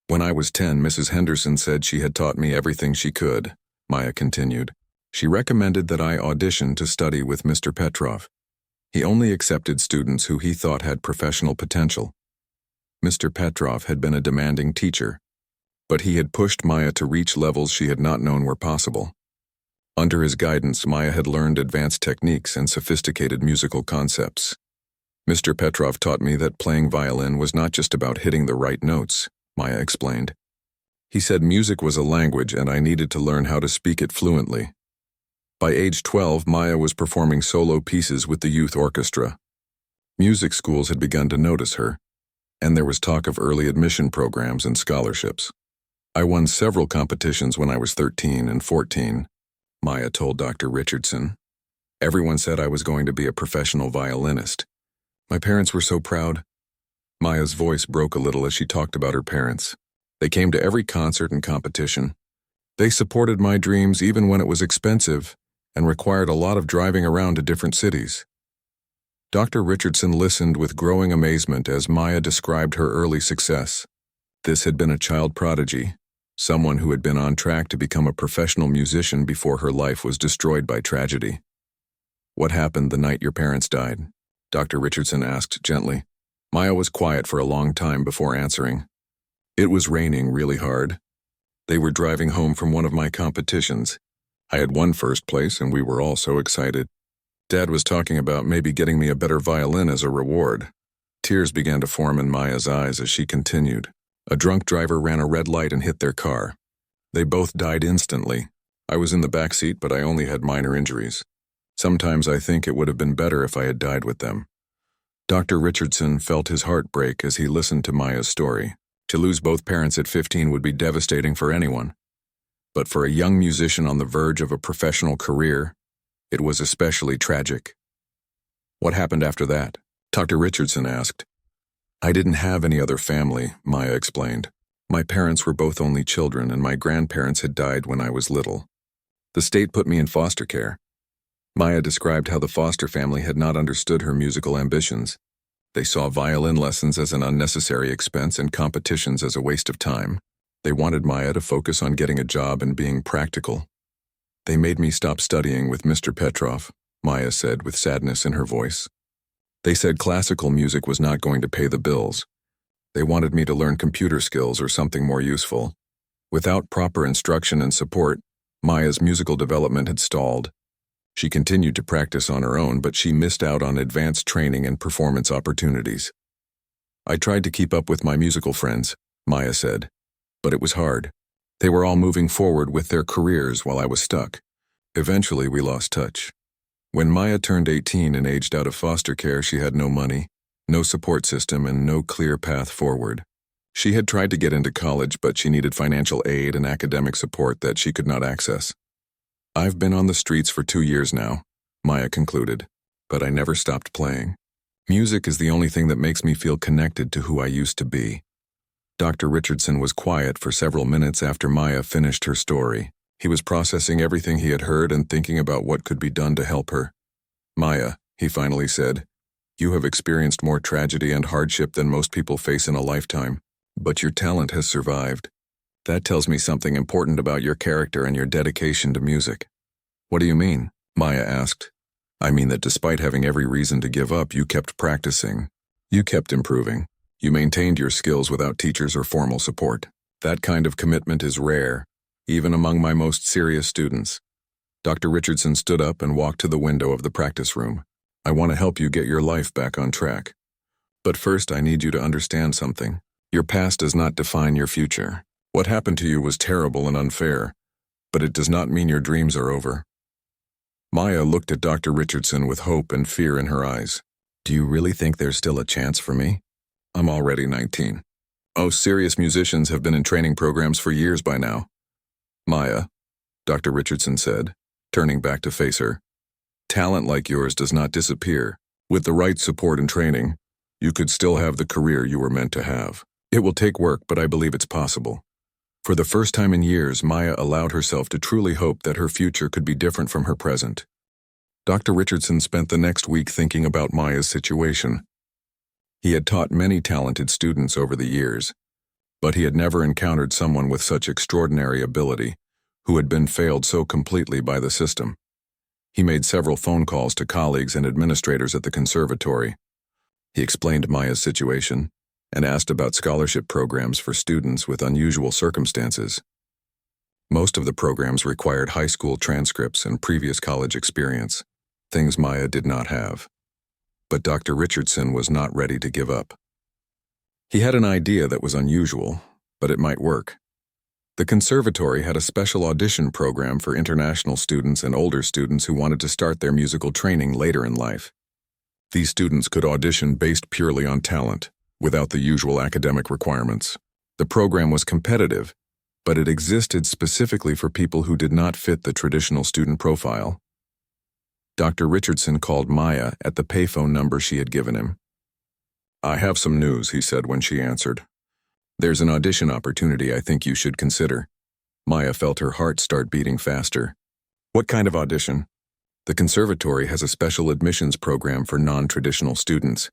"When I was 10, Mrs. Henderson said she had taught me everything she could," Maya continued. "She recommended that I audition to study with Mr. Petrov. He only accepted students who he thought had professional potential. Mr. Petrov had been a demanding teacher, but he had pushed Maya to reach levels she had not known were possible. Under his guidance, Maya had learned advanced techniques and sophisticated musical concepts. Mr. Petrov taught me that playing violin was not just about hitting the right notes," Maya explained. "He said music was a language and I needed to learn how to speak it fluently." By age 12, Maya was performing solo pieces with the youth orchestra. Music schools had begun to notice her, and there was talk of early admission programs and scholarships. "I won several competitions when I was 13 and 14, Maya told Dr. Richardson. "Everyone said I was going to be a professional violinist. My parents were so proud." Maya's voice broke a little as she talked about her parents. "They came to every concert and competition. They supported my dreams even when it was expensive and required a lot of driving around to different cities." Dr. Richardson listened with growing amazement as Maya described her early success. This had been a child prodigy, someone who had been on track to become a professional musician before her life was destroyed by tragedy. "What happened the night your parents died?" Dr. Richardson asked gently. Maya was quiet for a long time before answering. "It was raining really hard. They were driving home from one of my competitions. I had won first place and we were all so excited. Dad was talking about maybe getting me a better violin as a reward." Tears began to form in Maya's eyes as she continued. "A drunk driver ran a red light and hit their car. They both died instantly. I was in the back seat, but I only had minor injuries. Sometimes I think it would have been better if I had died with them." Dr. Richardson felt his heart break as he listened to Maya's story. To lose both parents at 15 would be devastating for anyone. But for a young musician on the verge of a professional career, it was especially tragic. "What happened after that?" Dr. Richardson asked. "I didn't have any other family," Maya explained. "My parents were both only children and my grandparents had died when I was little. The state put me in foster care." Maya described how the foster family had not understood her musical ambitions. They saw violin lessons as an unnecessary expense and competitions as a waste of time. They wanted Maya to focus on getting a job and being practical. They made me stop studying with Mr. Petrov, Maya said with sadness in her voice. They said classical music was not going to pay the bills. They wanted me to learn computer skills or something more useful. Without proper instruction and support, Maya's musical development had stalled. She continued to practice on her own, but she missed out on advanced training and performance opportunities. I tried to keep up with my musical friends, Maya said, but it was hard. They were all moving forward with their careers while I was stuck. Eventually, we lost touch. When Maya turned 18 and aged out of foster care, she had no money, no support system, and no clear path forward. She had tried to get into college, but she needed financial aid and academic support that she could not access. I've been on the streets for 2 years now, Maya concluded, but I never stopped playing. Music is the only thing that makes me feel connected to who I used to be. Dr. Richardson was quiet for several minutes after Maya finished her story. He was processing everything he had heard and thinking about what could be done to help her. Maya, he finally said, you have experienced more tragedy and hardship than most people face in a lifetime, but your talent has survived. That tells me something important about your character and your dedication to music. What do you mean? Maya asked. I mean that despite having every reason to give up, you kept practicing. You kept improving. You maintained your skills without teachers or formal support. That kind of commitment is rare, even among my most serious students. Dr. Richardson stood up and walked to the window of the practice room. I want to help you get your life back on track. But first, I need you to understand something. Your past does not define your future. What happened to you was terrible and unfair, but it does not mean your dreams are over. Maya looked at Dr. Richardson with hope and fear in her eyes. Do you really think there's still a chance for me? I'm already 19. Oh, serious musicians have been in training programs for years by now. Maya, Dr. Richardson said, turning back to face her. Talent like yours does not disappear. With the right support and training, you could still have the career you were meant to have. It will take work, but I believe it's possible. For the first time in years, Maya allowed herself to truly hope that her future could be different from her present. Dr. Richardson spent the next week thinking about Maya's situation. He had taught many talented students over the years, but he had never encountered someone with such extraordinary ability, who had been failed so completely by the system. He made several phone calls to colleagues and administrators at the conservatory. He explained Maya's situation and asked about scholarship programs for students with unusual circumstances. Most of the programs required high school transcripts and previous college experience, things Maya did not have. But Dr. Richardson was not ready to give up. He had an idea that was unusual, but it might work. The conservatory had a special audition program for international students and older students who wanted to start their musical training later in life. These students could audition based purely on talent, without the usual academic requirements. The program was competitive, but it existed specifically for people who did not fit the traditional student profile. Dr. Richardson called Maya at the payphone number she had given him. I have some news, he said when she answered. There's an audition opportunity I think you should consider. Maya felt her heart start beating faster. What kind of audition? The conservatory has a special admissions program for non-traditional students.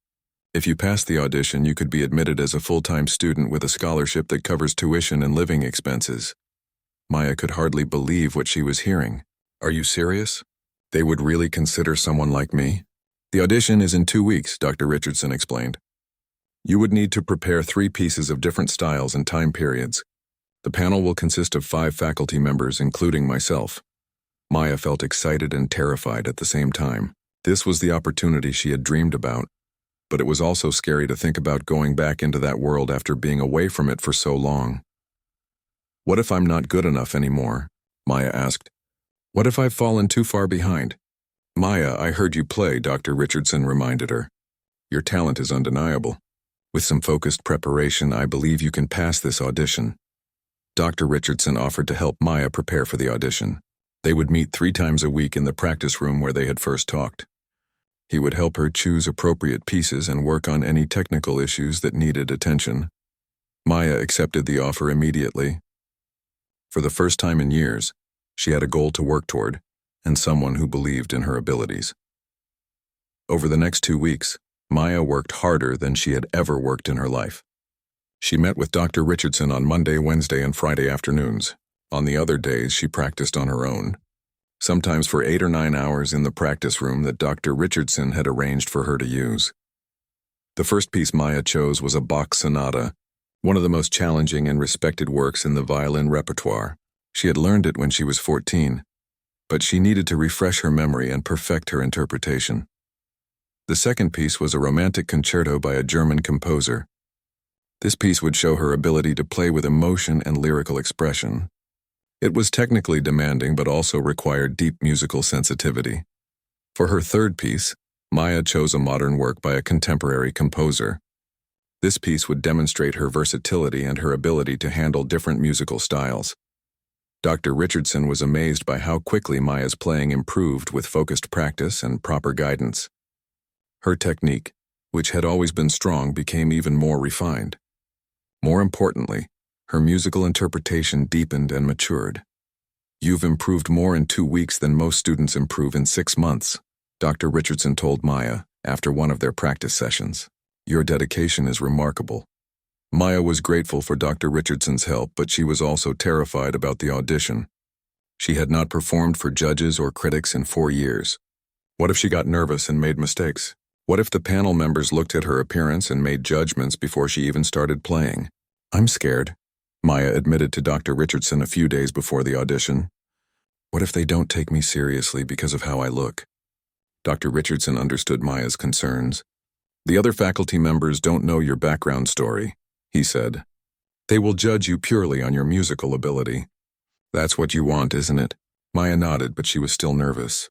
If you pass the audition, you could be admitted as a full-time student with a scholarship that covers tuition and living expenses. Maya could hardly believe what she was hearing. Are you serious? They would really consider someone like me? The audition is in 2 weeks, Dr. Richardson explained. You would need to prepare 3 pieces of different styles and time periods. The panel will consist of 5 faculty members, including myself. Maya felt excited and terrified at the same time. This was the opportunity she had dreamed about, but it was also scary to think about going back into that world after being away from it for so long. What if I'm not good enough anymore? Maya asked. What if I've fallen too far behind? Maya, I heard you play, Dr. Richardson reminded her. Your talent is undeniable. With some focused preparation, I believe you can pass this audition. Dr. Richardson offered to help Maya prepare for the audition. They would meet 3 times a week in the practice room where they had first talked. He would help her choose appropriate pieces and work on any technical issues that needed attention. Maya accepted the offer immediately. For the first time in years, she had a goal to work toward, and someone who believed in her abilities. Over the next 2 weeks, Maya worked harder than she had ever worked in her life. She met with Dr. Richardson on Monday, Wednesday, and Friday afternoons. On the other days, she practiced on her own. sometimes for 8 or 9 hours in the practice room that Dr. Richardson had arranged for her to use. The first piece Maya chose was a Bach sonata, one of the most challenging and respected works in the violin repertoire. She had learned it when she was 14, but she needed to refresh her memory and perfect her interpretation. The second piece was a romantic concerto by a German composer. This piece would show her ability to play with emotion and lyrical expression. It was technically demanding but also required deep musical sensitivity. For her third piece, Maya chose a modern work by a contemporary composer. This piece would demonstrate her versatility and her ability to handle different musical styles. Dr. Richardson was amazed by how quickly Maya's playing improved with focused practice and proper guidance. Her technique, which had always been strong, became even more refined. More importantly, her musical interpretation deepened and matured. "You've improved more in 2 weeks than most students improve in 6 months," Dr. Richardson told Maya after one of their practice sessions. "Your dedication is remarkable." Maya was grateful for Dr. Richardson's help, but she was also terrified about the audition. She had not performed for judges or critics in 4 years. What if she got nervous and made mistakes? What if the panel members looked at her appearance and made judgments before she even started playing? "I'm scared," Maya admitted to Dr. Richardson a few days before the audition. "What if they don't take me seriously because of how I look?" Dr. Richardson understood Maya's concerns. "The other faculty members don't know your background story," he said. "They will judge you purely on your musical ability." "That's what you want, isn't it?" Maya nodded, but she was still nervous.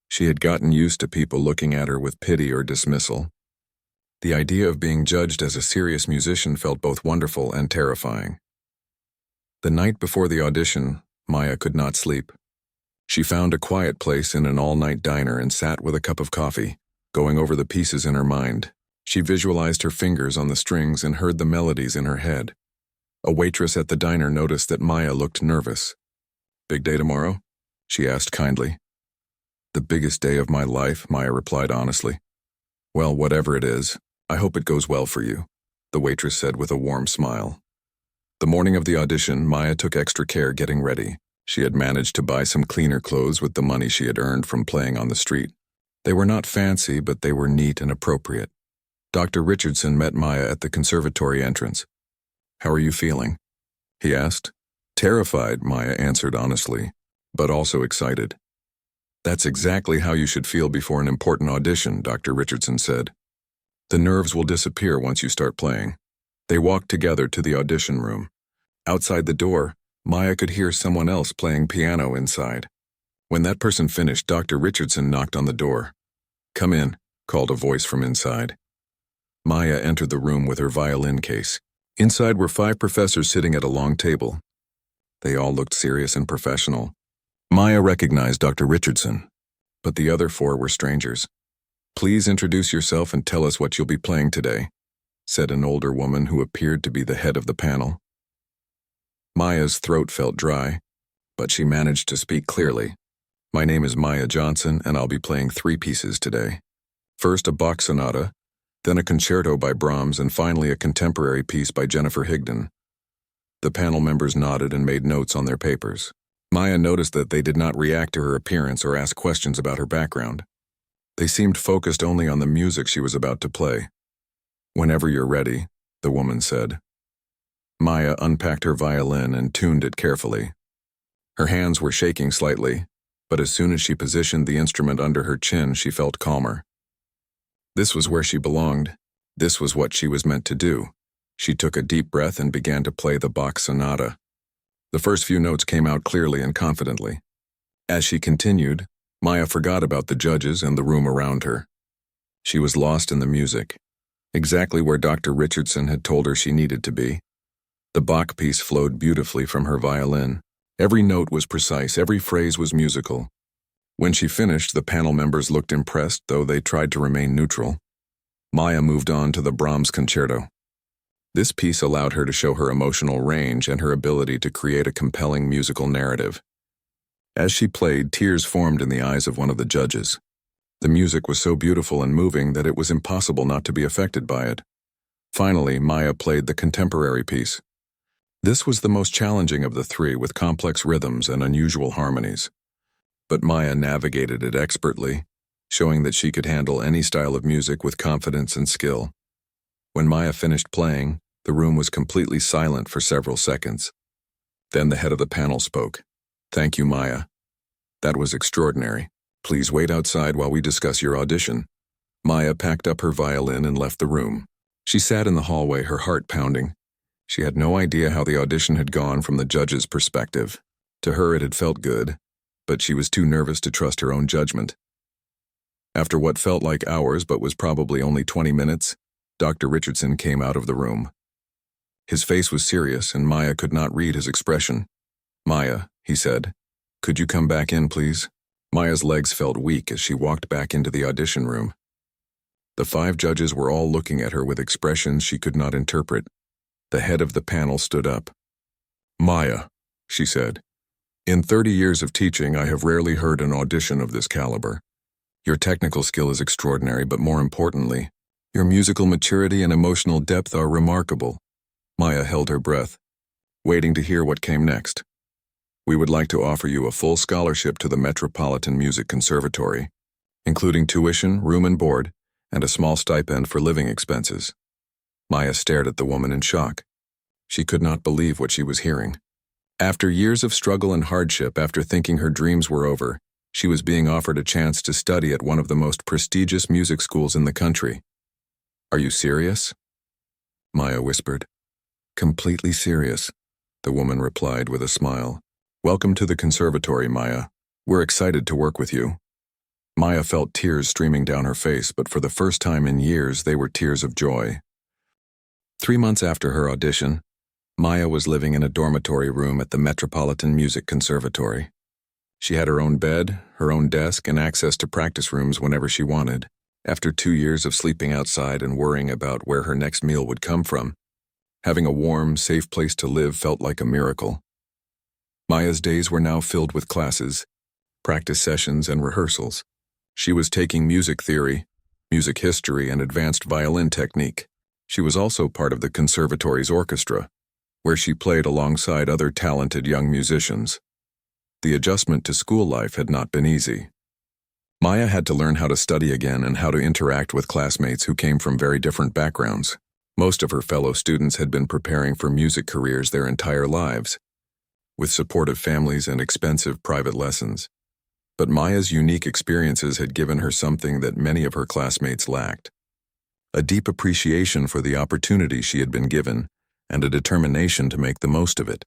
She had gotten used to people looking at her with pity or dismissal. The idea of being judged as a serious musician felt both wonderful and terrifying. The night before the audition, Maya could not sleep. She found a quiet place in an all-night diner and sat with a cup of coffee, going over the pieces in her mind. She visualized her fingers on the strings and heard the melodies in her head. A waitress at the diner noticed that Maya looked nervous. "Big day tomorrow?" she asked kindly. "The biggest day of my life," Maya replied honestly. "Well, whatever it is, I hope it goes well for you," the waitress said with a warm smile. The morning of the audition, Maya took extra care getting ready. She had managed to buy some cleaner clothes with the money she had earned from playing on the street. They were not fancy, but they were neat and appropriate. Dr. Richardson met Maya at the conservatory entrance. "How are you feeling?" he asked. "Terrified," Maya answered honestly, "but also excited." "That's exactly how you should feel before an important audition," Dr. Richardson said. "The nerves will disappear once you start playing." They walked together to the audition room. Outside the door, Maya could hear someone else playing piano inside. When that person finished, Dr. Richardson knocked on the door. "Come in," called a voice from inside. Maya entered the room with her violin case. Inside were 5 professors sitting at a long table. They all looked serious and professional. Maya recognized Dr. Richardson, but the other 4 were strangers. "Please introduce yourself and tell us what you'll be playing today," said an older woman who appeared to be the head of the panel. Maya's throat felt dry, but she managed to speak clearly. "My name is Maya Johnson, and I'll be playing 3 pieces today. First a Bach sonata, then a concerto by Brahms, and finally a contemporary piece by Jennifer Higdon." The panel members nodded and made notes on their papers. Maya noticed that they did not react to her appearance or ask questions about her background. They seemed focused only on the music she was about to play. "Whenever you're ready," the woman said. Maya unpacked her violin and tuned it carefully. Her hands were shaking slightly, but as soon as she positioned the instrument under her chin, she felt calmer. This was where she belonged. This was what she was meant to do. She took a deep breath and began to play the Bach sonata. The first few notes came out clearly and confidently. As she continued, Maya forgot about the judges and the room around her. She was lost in the music, exactly where Dr. Richardson had told her she needed to be. The Bach piece flowed beautifully from her violin. Every note was precise, every phrase was musical. When she finished, the panel members looked impressed, though they tried to remain neutral. Maya moved on to the Brahms concerto. This piece allowed her to show her emotional range and her ability to create a compelling musical narrative. As she played, tears formed in the eyes of one of the judges. The music was so beautiful and moving that it was impossible not to be affected by it. Finally, Maya played the contemporary piece. This was the most challenging of the 3, with complex rhythms and unusual harmonies. but Maya navigated it expertly, showing that she could handle any style of music with confidence and skill. When Maya finished playing, the room was completely silent for several seconds. Then the head of the panel spoke. "Thank you, Maya. That was extraordinary. Please wait outside while we discuss your audition." Maya packed up her violin and left the room. She sat in the hallway, her heart pounding. She had no idea how the audition had gone from the judge's perspective. To her, it had felt good, but she was too nervous to trust her own judgment. After what felt like hours but was probably only 20 minutes, Dr. Richardson came out of the room. His face was serious, and Maya could not read his expression. "Maya," he said, "could you come back in, please?" Maya's legs felt weak as she walked back into the audition room. The 5 judges were all looking at her with expressions she could not interpret. The head of the panel stood up. "Maya," she said, "in 30 years of teaching, I have rarely heard an audition of this caliber. Your technical skill is extraordinary, but more importantly, your musical maturity and emotional depth are remarkable." Maya held her breath, waiting to hear what came next. "We would like to offer you a full scholarship to the Metropolitan Music Conservatory, including tuition, room and board, and a small stipend for living expenses." Maya stared at the woman in shock. She could not believe what she was hearing. After years of struggle and hardship, after thinking her dreams were over, she was being offered a chance to study at one of the most prestigious music schools in the country. "Are you serious?" Maya whispered. "Completely serious," the woman replied with a smile. "Welcome to the conservatory, Maya. We're excited to work with you." Maya felt tears streaming down her face, but for the first time in years, they were tears of joy. 3 months after her audition, Maya was living in a dormitory room at the Metropolitan Music Conservatory. She had her own bed, her own desk, and access to practice rooms whenever she wanted. After 2 years of sleeping outside and worrying about where her next meal would come from, having a warm, safe place to live felt like a miracle. Maya's days were now filled with classes, practice sessions, and rehearsals. She was taking music theory, music history, and advanced violin technique. She was also part of the conservatory's orchestra, where she played alongside other talented young musicians. The adjustment to school life had not been easy. Maya had to learn how to study again and how to interact with classmates who came from very different backgrounds. Most of her fellow students had been preparing for music careers their entire lives, with supportive families and expensive private lessons. But Maya's unique experiences had given her something that many of her classmates lacked: a deep appreciation for the opportunity she had been given and a determination to make the most of it.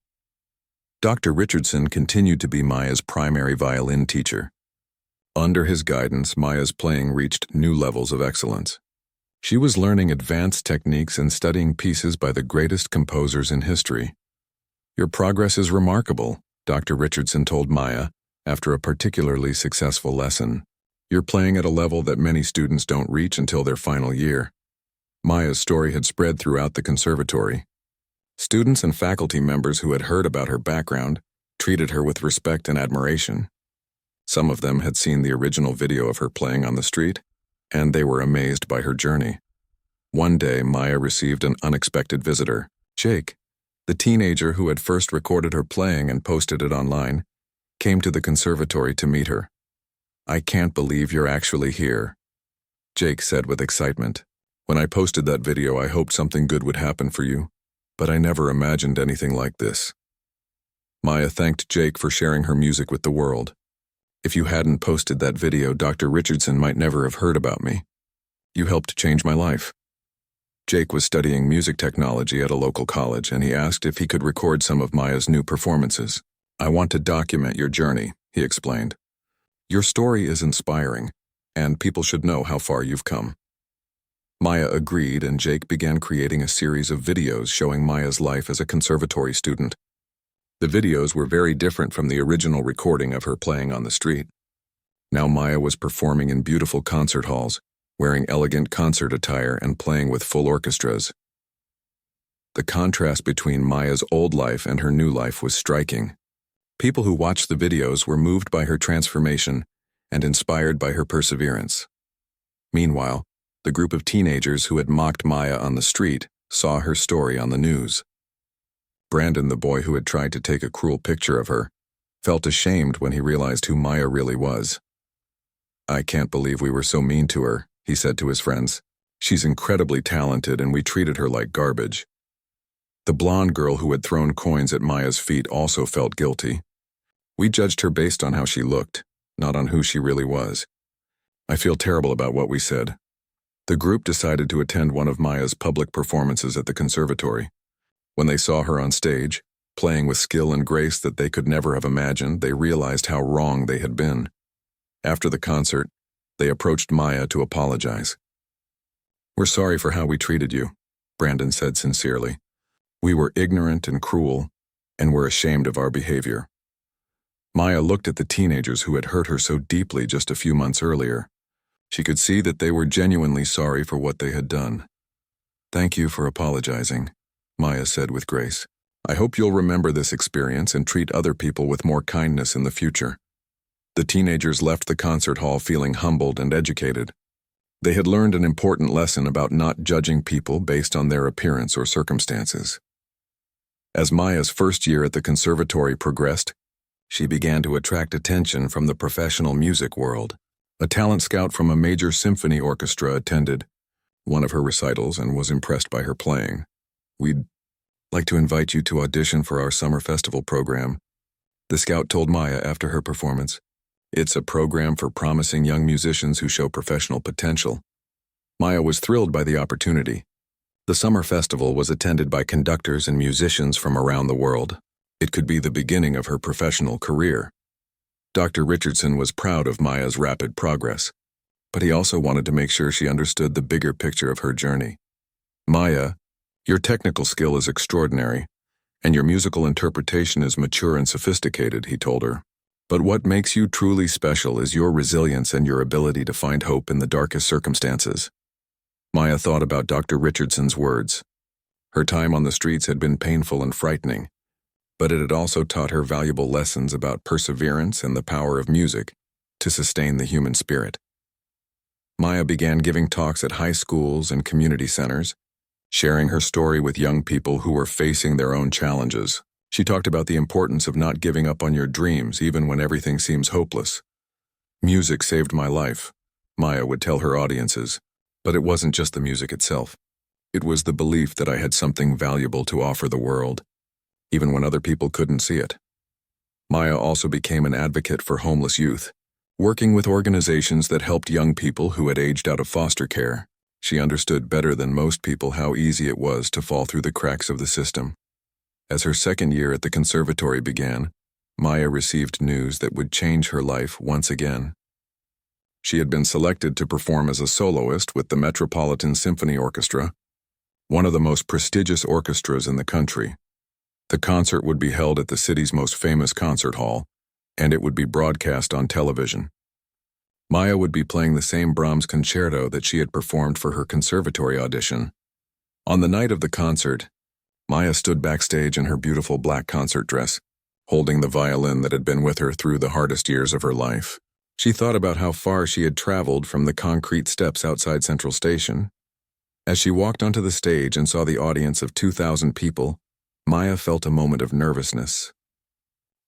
Dr. Richardson continued to be Maya's primary violin teacher. Under his guidance, Maya's playing reached new levels of excellence. She was learning advanced techniques and studying pieces by the greatest composers in history. "Your progress is remarkable," Dr. Richardson told Maya after a particularly successful lesson. "You're playing at a level that many students don't reach until their final year." Maya's story had spread throughout the conservatory. Students and faculty members who had heard about her background treated her with respect and admiration. Some of them had seen the original video of her playing on the street, and they were amazed by her journey. One day, Maya received an unexpected visitor. Jake, the teenager who had first recorded her playing and posted it online, came to the conservatory to meet her. "I can't believe you're actually here," Jake said with excitement. "When I posted that video, I hoped something good would happen for you, but I never imagined anything like this." Maya thanked Jake for sharing her music with the world. "If you hadn't posted that video, Dr. Richardson might never have heard about me. You helped change my life." Jake was studying music technology at a local college, and he asked if he could record some of Maya's new performances. "I want to document your journey," he explained. "Your story is inspiring, and people should know how far you've come." Maya agreed, and Jake began creating a series of videos showing Maya's life as a conservatory student. The videos were very different from the original recording of her playing on the street. Now Maya was performing in beautiful concert halls, wearing elegant concert attire and playing with full orchestras. The contrast between Maya's old life and her new life was striking. People who watched the videos were moved by her transformation and inspired by her perseverance. Meanwhile, the group of teenagers who had mocked Maya on the street saw her story on the news. Brandon, the boy who had tried to take a cruel picture of her, felt ashamed when he realized who Maya really was. "I can't believe we were so mean to her," he said to his friends. "She's incredibly talented and we treated her like garbage." The blonde girl who had thrown coins at Maya's feet also felt guilty. "We judged her based on how she looked, not on who she really was. I feel terrible about what we said." The group decided to attend one of Maya's public performances at the conservatory. When they saw her on stage, playing with skill and grace that they could never have imagined, they realized how wrong they had been. After the concert, they approached Maya to apologize. "We're sorry for how we treated you," Brandon said sincerely. "We were ignorant and cruel, and we're ashamed of our behavior." Maya looked at the teenagers who had hurt her so deeply just a few months earlier. She could see that they were genuinely sorry for what they had done. "Thank you for apologizing," Maya said with grace. "I hope you'll remember this experience and treat other people with more kindness in the future." The teenagers left the concert hall feeling humbled and educated. They had learned an important lesson about not judging people based on their appearance or circumstances. As Maya's first year at the conservatory progressed, she began to attract attention from the professional music world. A talent scout from a major symphony orchestra attended one of her recitals and was impressed by her playing. "We'd like to invite you to audition for our summer festival program," the scout told Maya after her performance. "It's a program for promising young musicians who show professional potential." Maya was thrilled by the opportunity. The summer festival was attended by conductors and musicians from around the world. It could be the beginning of her professional career. Dr. Richardson was proud of Maya's rapid progress, but he also wanted to make sure she understood the bigger picture of her journey. "Maya, your technical skill is extraordinary, and your musical interpretation is mature and sophisticated," he told her. "But what makes you truly special is your resilience and your ability to find hope in the darkest circumstances." Maya thought about Dr. Richardson's words. Her time on the streets had been painful and frightening, but it had also taught her valuable lessons about perseverance and the power of music to sustain the human spirit. Maya began giving talks at high schools and community centers, sharing her story with young people who were facing their own challenges. She talked about the importance of not giving up on your dreams even when everything seems hopeless. "Music saved my life," Maya would tell her audiences, but it wasn't just the music itself. It was the belief that I had something valuable to offer the world, even when other people couldn't see it. Maya also became an advocate for homeless youth, working with organizations that helped young people who had aged out of foster care. She understood better than most people how easy it was to fall through the cracks of the system. As her second year at the conservatory began, Maya received news that would change her life once again. She had been selected to perform as a soloist with the Metropolitan Symphony Orchestra, one of the most prestigious orchestras in the country. The concert would be held at the city's most famous concert hall, and it would be broadcast on television. Maya would be playing the same Brahms concerto that she had performed for her conservatory audition. On the night of the concert, Maya stood backstage in her beautiful black concert dress, holding the violin that had been with her through the hardest years of her life. She thought about how far she had traveled from the concrete steps outside Central Station. As she walked onto the stage and saw the audience of 2,000 people, Maya felt a moment of nervousness.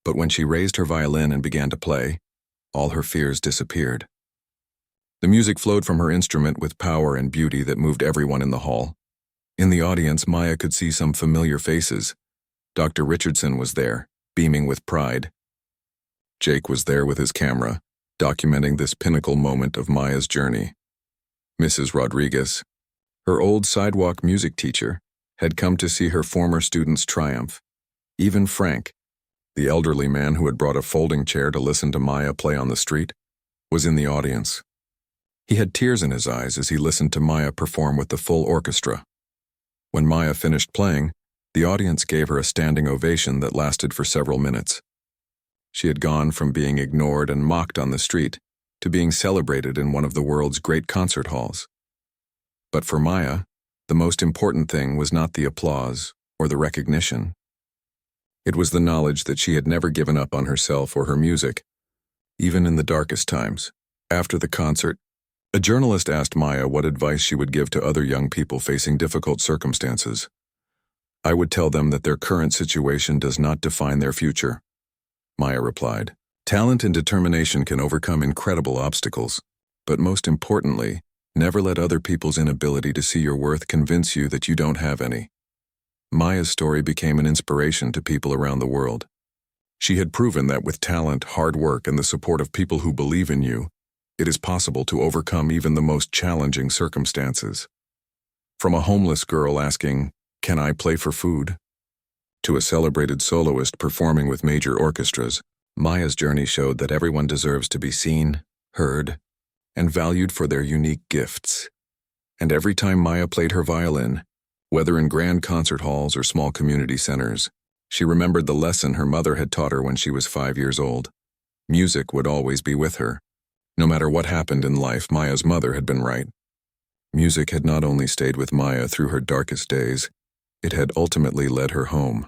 But when she raised her violin and began to play, all her fears disappeared. The music flowed from her instrument with power and beauty that moved everyone in the hall. In the audience, Maya could see some familiar faces. Dr. Richardson was there, beaming with pride. Jake was there with his camera, documenting this pinnacle moment of Maya's journey. Mrs. Rodriguez, her old sidewalk music teacher, had come to see her former students triumph. Even Frank, the elderly man who had brought a folding chair to listen to Maya play on the street, was in the audience. He had tears in his eyes as he listened to Maya perform with the full orchestra. When Maya finished playing, the audience gave her a standing ovation that lasted for several minutes. She had gone from being ignored and mocked on the street to being celebrated in one of the world's great concert halls. But for Maya, the most important thing was not the applause or the recognition. It was the knowledge that she had never given up on herself or her music, even in the darkest times. After the concert, a journalist asked Maya what advice she would give to other young people facing difficult circumstances. "I would tell them that their current situation does not define their future." Maya replied. Talent and determination can overcome incredible obstacles. But most importantly, never let other people's inability to see your worth convince you that you don't have any. Maya's story became an inspiration to people around the world. She had proven that with talent, hard work, and the support of people who believe in you, it is possible to overcome even the most challenging circumstances. From a homeless girl asking, "Can I play for food?" to a celebrated soloist performing with major orchestras, Maya's journey showed that everyone deserves to be seen, heard, and valued for their unique gifts. And every time Maya played her violin, whether in grand concert halls or small community centers, she remembered the lesson her mother had taught her when she was 5 years old. Music would always be with her. No matter what happened in life, Maya's mother had been right. Music had not only stayed with Maya through her darkest days, it had ultimately led her home.